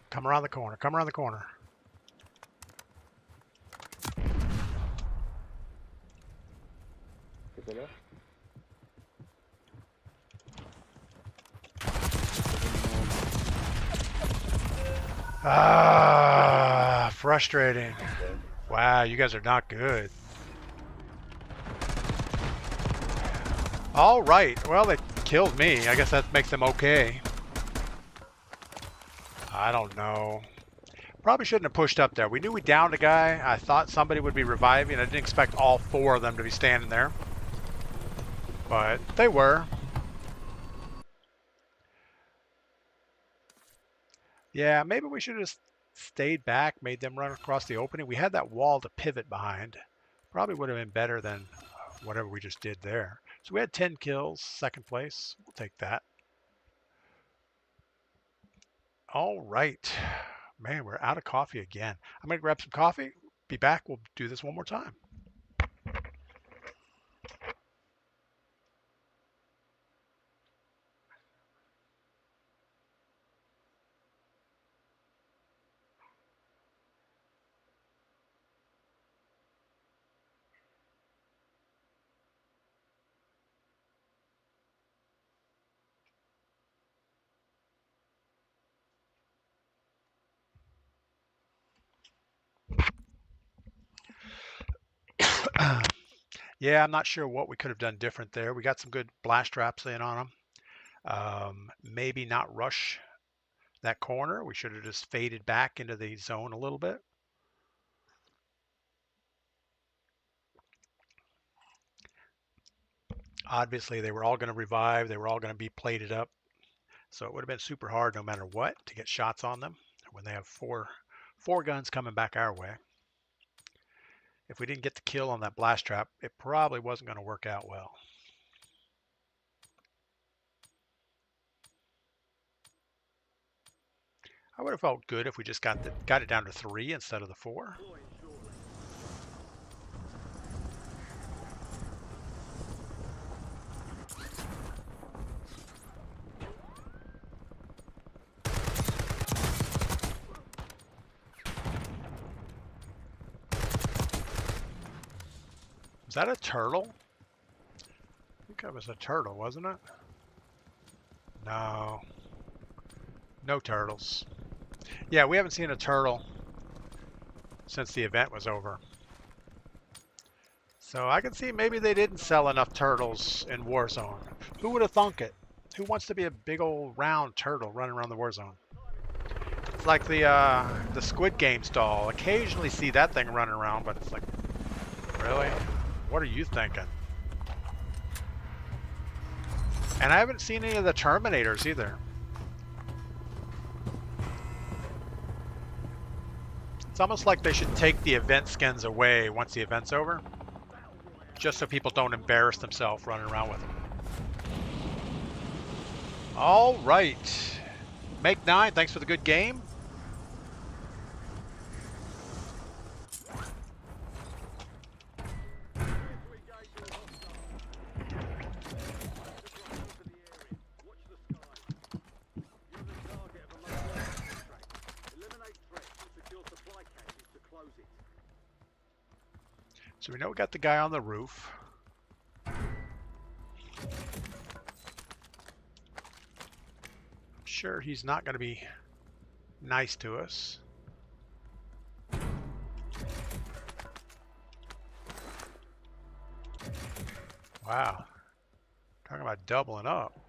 Come around the corner. Come around the corner. ¿Qué pelea? Ah, frustrating. Wow, you guys are not good. All right. Well, they killed me. I guess that makes them okay. I don't know. Probably shouldn't have pushed up there. We knew we downed a guy. I thought somebody would be reviving. I didn't expect all 4 of them to be standing there. But they were. Yeah, maybe we should have just stayed back, made them run across the opening. We had that wall to pivot behind. Probably would have been better than whatever we just did there. So we had 10 kills, 2nd place. We'll take that. All right. Man, we're out of coffee again. I'm going to grab some coffee. Be back. We'll do this one more time. Yeah, I'm not sure what we could have done different there. We got some good blast traps in on them. Maybe not rush that corner. We should have just faded back into the zone a little bit. Obviously, they were all going to revive. They were all going to be plated up. So it would have been super hard no matter what to get shots on them when they have four guns coming back our way. If we didn't get the kill on that blast trap, it probably wasn't going to work out well. I would have felt good if we just got it down to 3 instead of the 4. Was that a turtle? I think that was a turtle, wasn't it? No. No turtles. Yeah, we haven't seen a turtle since the event was over. So I can see maybe they didn't sell enough turtles in Warzone. Who would have thunk it? Who wants to be a big old round turtle running around the Warzone? It's like the Squid Games doll. Occasionally see that thing running around, but it's like, really? What are you thinking? And I haven't seen any of the Terminators either. It's almost like they should take the event skins away once the event's over, just so people don't embarrass themselves running around with them. All right. Make 9, thanks for the good game. So we know we got the guy on the roof. Sure, he's not going to be nice to us. Wow. Talking about doubling up.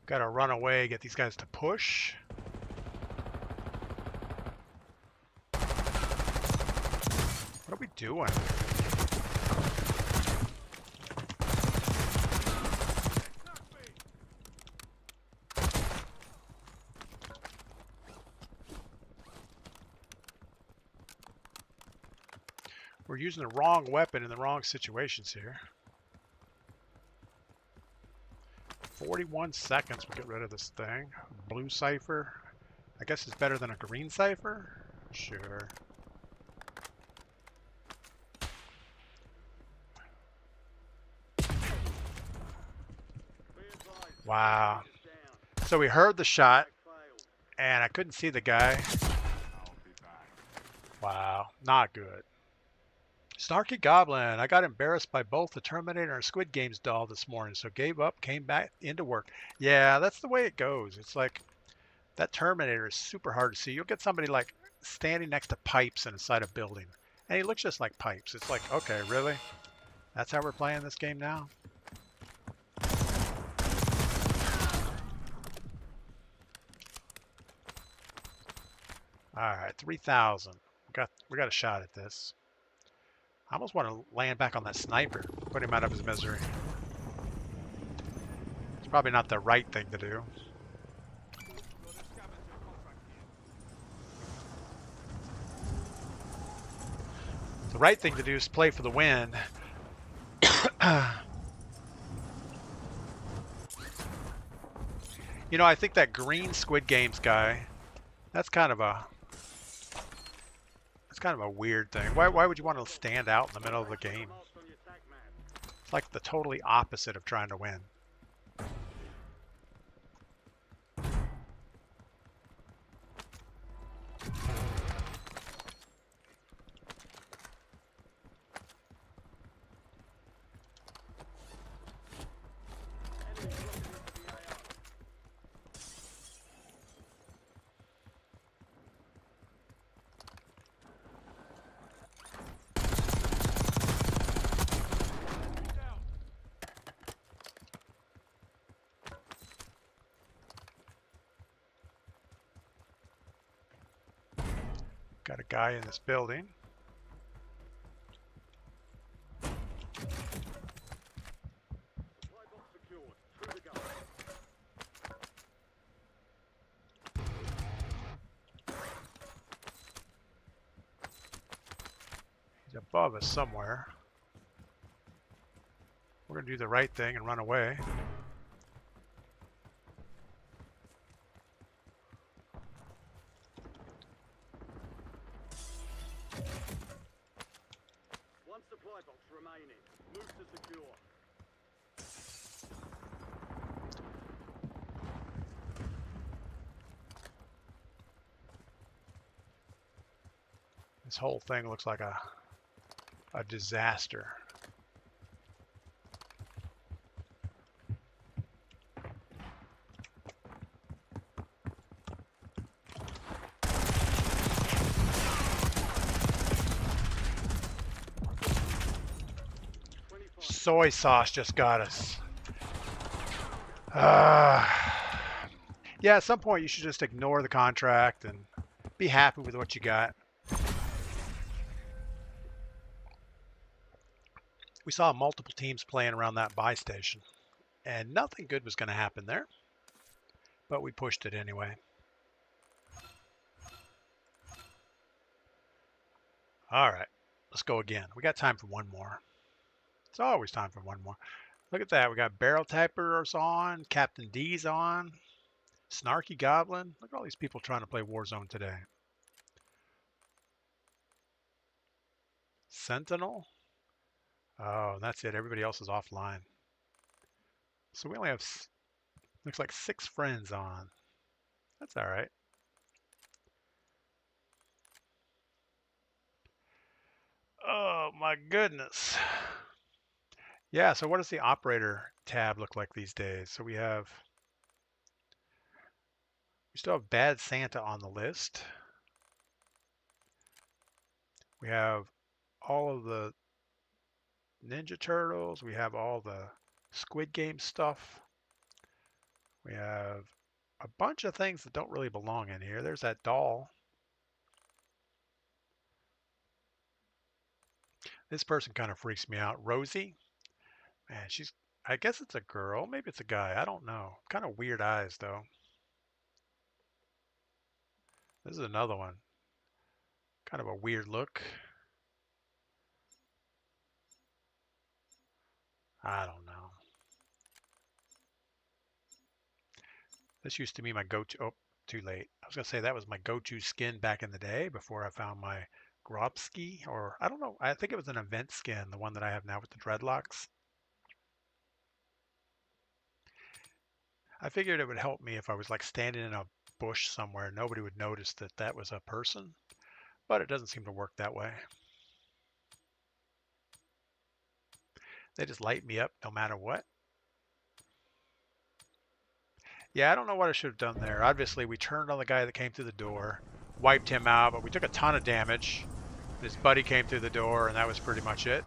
Gotta run away, get these guys to push. What are we doing? We're using the wrong weapon in the wrong situations here. 41 seconds, we'll get rid of this thing. Blue cipher. I guess it's better than a green cipher? Sure. Wow. So we heard the shot, and I couldn't see the guy. Wow, not good. Snarky Goblin, I got embarrassed by both the Terminator and Squid Games doll this morning, so gave up, came back into work. Yeah, that's the way it goes. It's like that Terminator is super hard to see. You'll get somebody like standing next to pipes inside a building, and he looks just like pipes. It's like, okay, really? That's how we're playing this game now? All right, 3,000. We got a shot at this. I almost want to land back on that sniper, put him out of his misery. It's probably not the right thing to do. The right thing to do is play for the win. You know, I think that green Squid Games guy, that's kind of a weird thing. Why would you want to stand out in the middle of the game? It's like the totally opposite of trying to win. Got a guy in this building. He's above us somewhere. We're going to do the right thing and run away. One supply box remaining. Move to secure. This whole thing looks like a disaster. Soy sauce just got us. Yeah, at some point you should just ignore the contract and be happy with what you got. We saw multiple teams playing around that buy station, and nothing good was going to happen there, but we pushed it anyway. All right, let's go again. We got time for one more. It's always time for one more. Look at that. We got Barrel Tappers on, Captain D's on, Snarky Goblin. Look at all these people trying to play Warzone today. Sentinel. Oh, that's it. Everybody else is offline. So we only have, looks like 6 friends on. That's all right. Oh my goodness. Yeah, so what does the operator tab look like these days? So we still have Bad Santa on the list. We have all of the Ninja Turtles. We have all the Squid Game stuff. We have a bunch of things that don't really belong in here. There's that doll. This person kind of freaks me out. Rosie. Man, I guess it's a girl. Maybe it's a guy. I don't know. Kind of weird eyes, though. This is another one. Kind of a weird look. I don't know. This used to be my go-to. Oh, too late. I was going to say that was my go-to skin back in the day before I found my Grobski. Or, I don't know. I think it was an event skin, the one that I have now with the dreadlocks. I figured it would help me if I was like standing in a bush somewhere. Nobody would notice that that was a person. But it doesn't seem to work that way. They just light me up no matter what. Yeah, I don't know what I should have done there. Obviously, we turned on the guy that came through the door, wiped him out, but we took a ton of damage. His buddy came through the door, and that was pretty much it.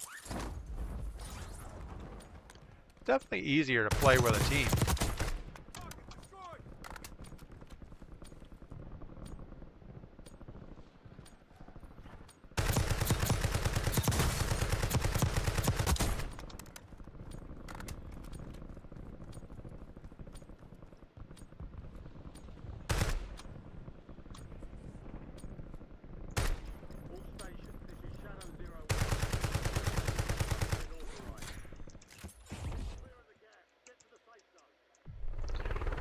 Definitely easier to play with a team.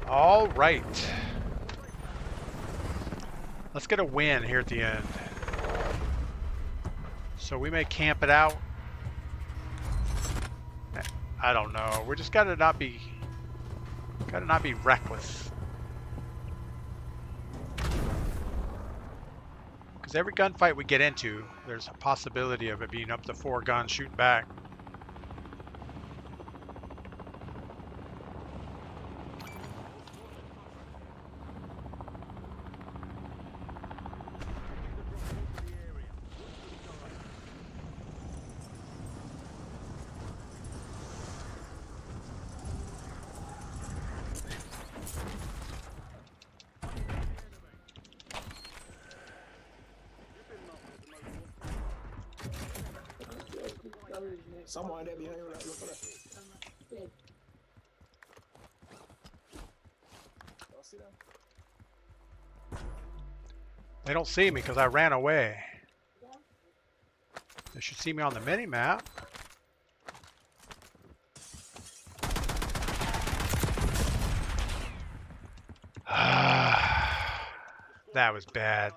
All right. Let's get a win here at the end. So we may camp it out. I don't know. We just gotta not be reckless. Because every gunfight we get into, there's a possibility of it being up to 4 guns shooting back. Someone there behind you, look for that. Y'all see that? They don't see me because I ran away. They should see me on the mini-map. That was bad.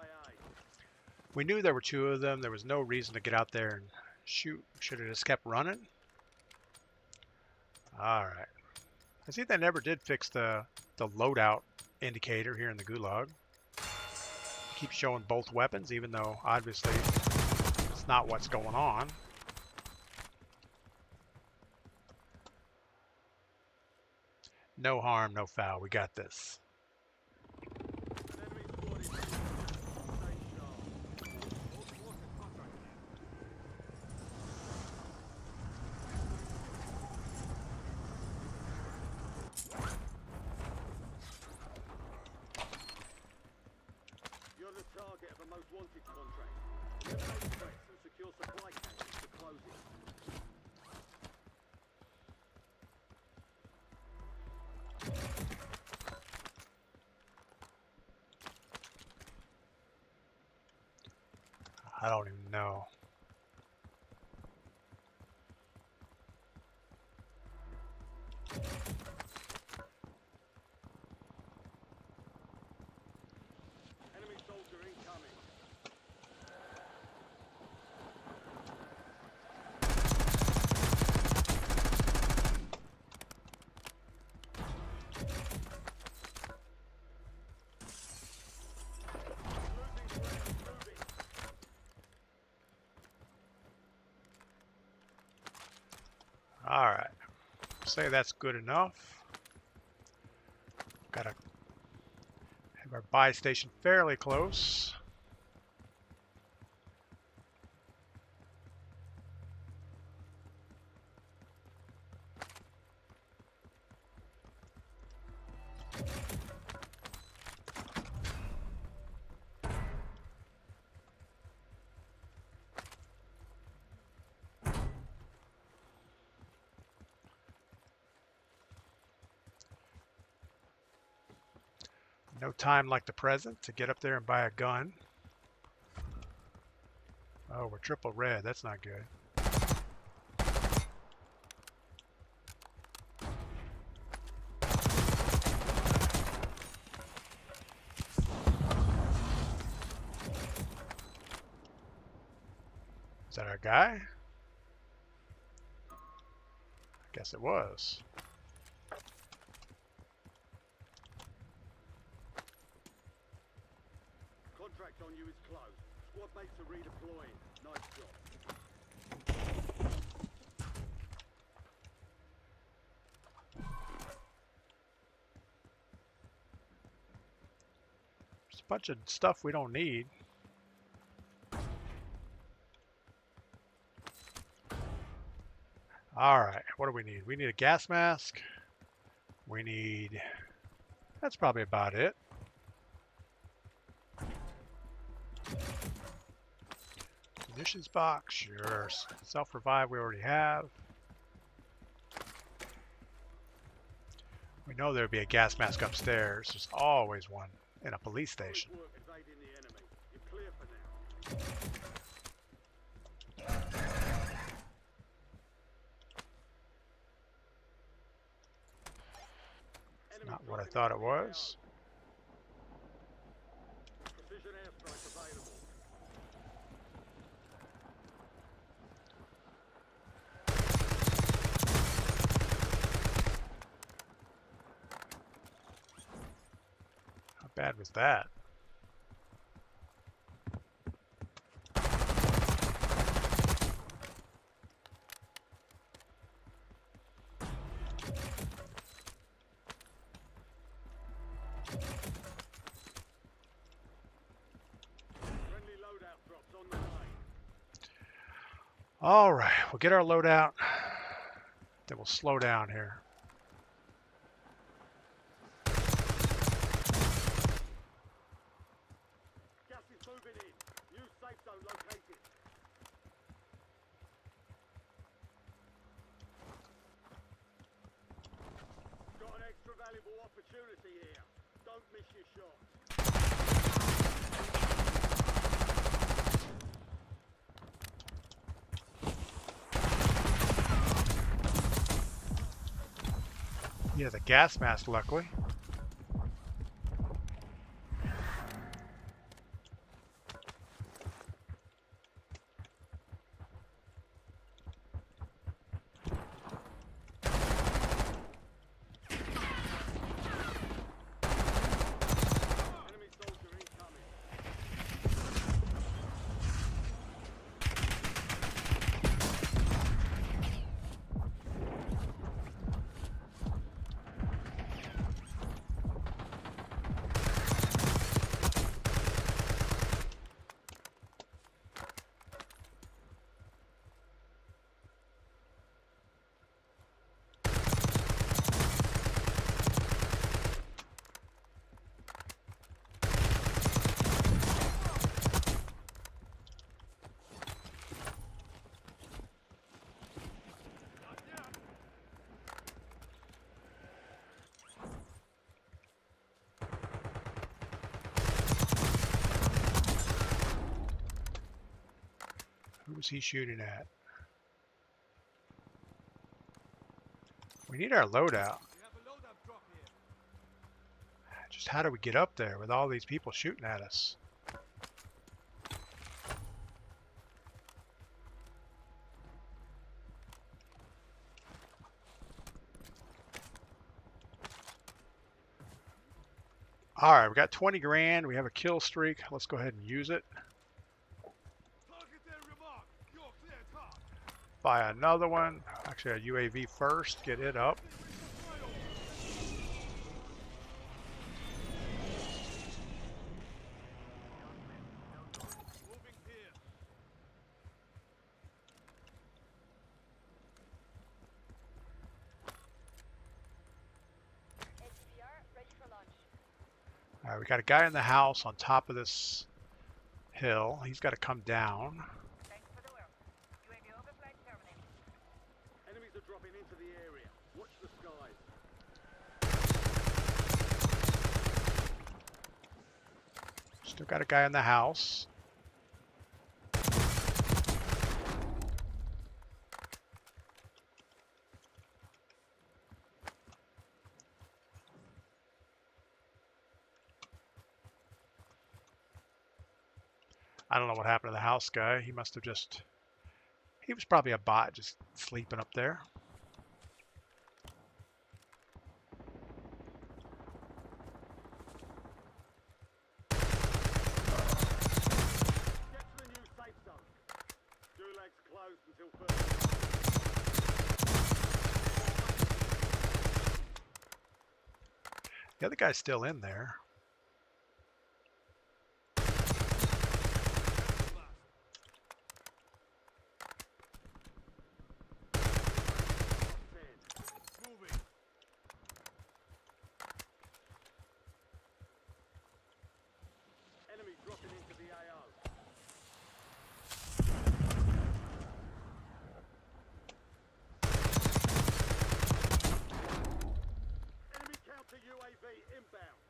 We knew there were 2 of them. There was no reason to get out there and shoot. Should have just kept running. All right. I see they never did fix the loadout indicator here in the Gulag. Keep showing both weapons, even though obviously That's not what's going on. No harm, no foul. We got this. You're the target of a most wanted contract. Eliminate threats and secure supply caches to close it. I don't even know. Enemy soldier incoming. Losing ground, moving. All right. Say that's good enough. Gotta have our buy station fairly close. No time like the present to get up there and buy a gun. Oh, we're triple red. That's not good. Is that our guy? I guess it was. Contract on you is closed. Squad mates are redeploying. Nice job. There's a bunch of stuff we don't need. All right, what do we need? We need a gas mask. We need... That's probably about it. Munitions box, sure. Self-revive we already have. We know there'd be a gas mask upstairs. There's always one in a police station. Good work evading the enemy. You're clear for now. Enemy Not what I dropping thought it into the was. AO. Precision airstrike available. How bad was that? Friendly loadout drops on the way. All right, we'll get our loadout. Then we'll slow down here. Gas is moving in. New safe zone located. Got an extra valuable opportunity here. Don't miss your shot. He has a gas mask, luckily. Enemy soldier incoming. Who's he shooting at? We need our loadout. We have a loadout drop here. Just how do we get up there with all these people shooting at us? All right, we got 20 grand. We have a kill streak. Let's go ahead and use it. Target area marked. You're clear, top. Buy another one. Actually, a UAV first. Get it up. Moving here. All right, we got a guy in the house on top of this hill. He's got to come down. Enemies are dropping into the area. Watch the skies. Still got a guy in the house. I don't know what happened to the house guy. He must have just... He was probably a bot just sleeping up there. Get to the new safe zone. Gulag's closed until further. The other guy's still in there. Moving. Enemy dropping into the AO. Enemy counter UAV inbound.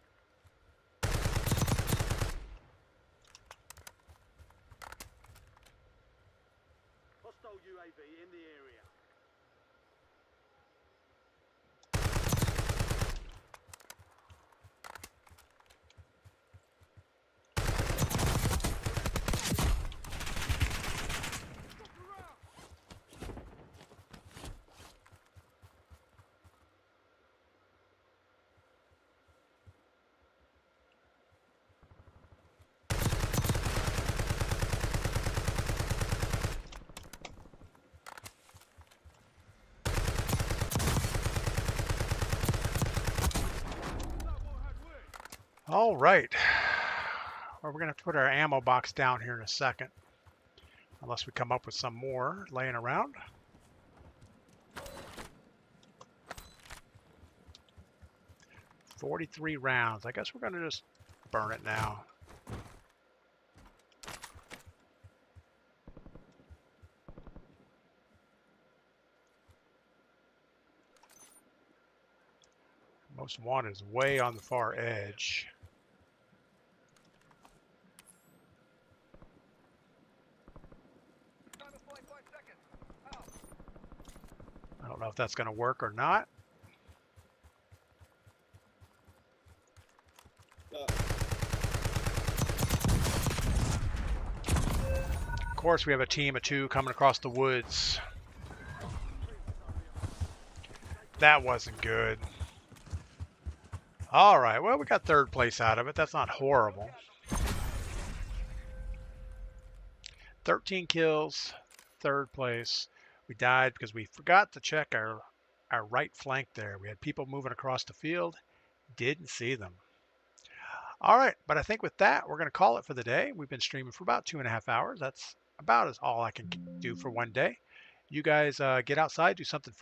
Hostile UAV in the area. All right. Well, we're going to have to put our ammo box down here in a second. Unless we come up with some more laying around. $43 rounds. I guess we're going to just burn it now. Most wanted is way on the far edge. I don't know if that's going to work or not. Of course, we have a team of two coming across the woods. That wasn't good. All right, well, we got third place out of it. That's not horrible. 13 kills, third place. We died because we forgot to check our right flank there. We had people moving across the field. Didn't see them. All right, but I think with that, we're going to call it for the day. We've been streaming for about 2.5 hours. That's about all I can do for one day. You guys get outside, do something fun.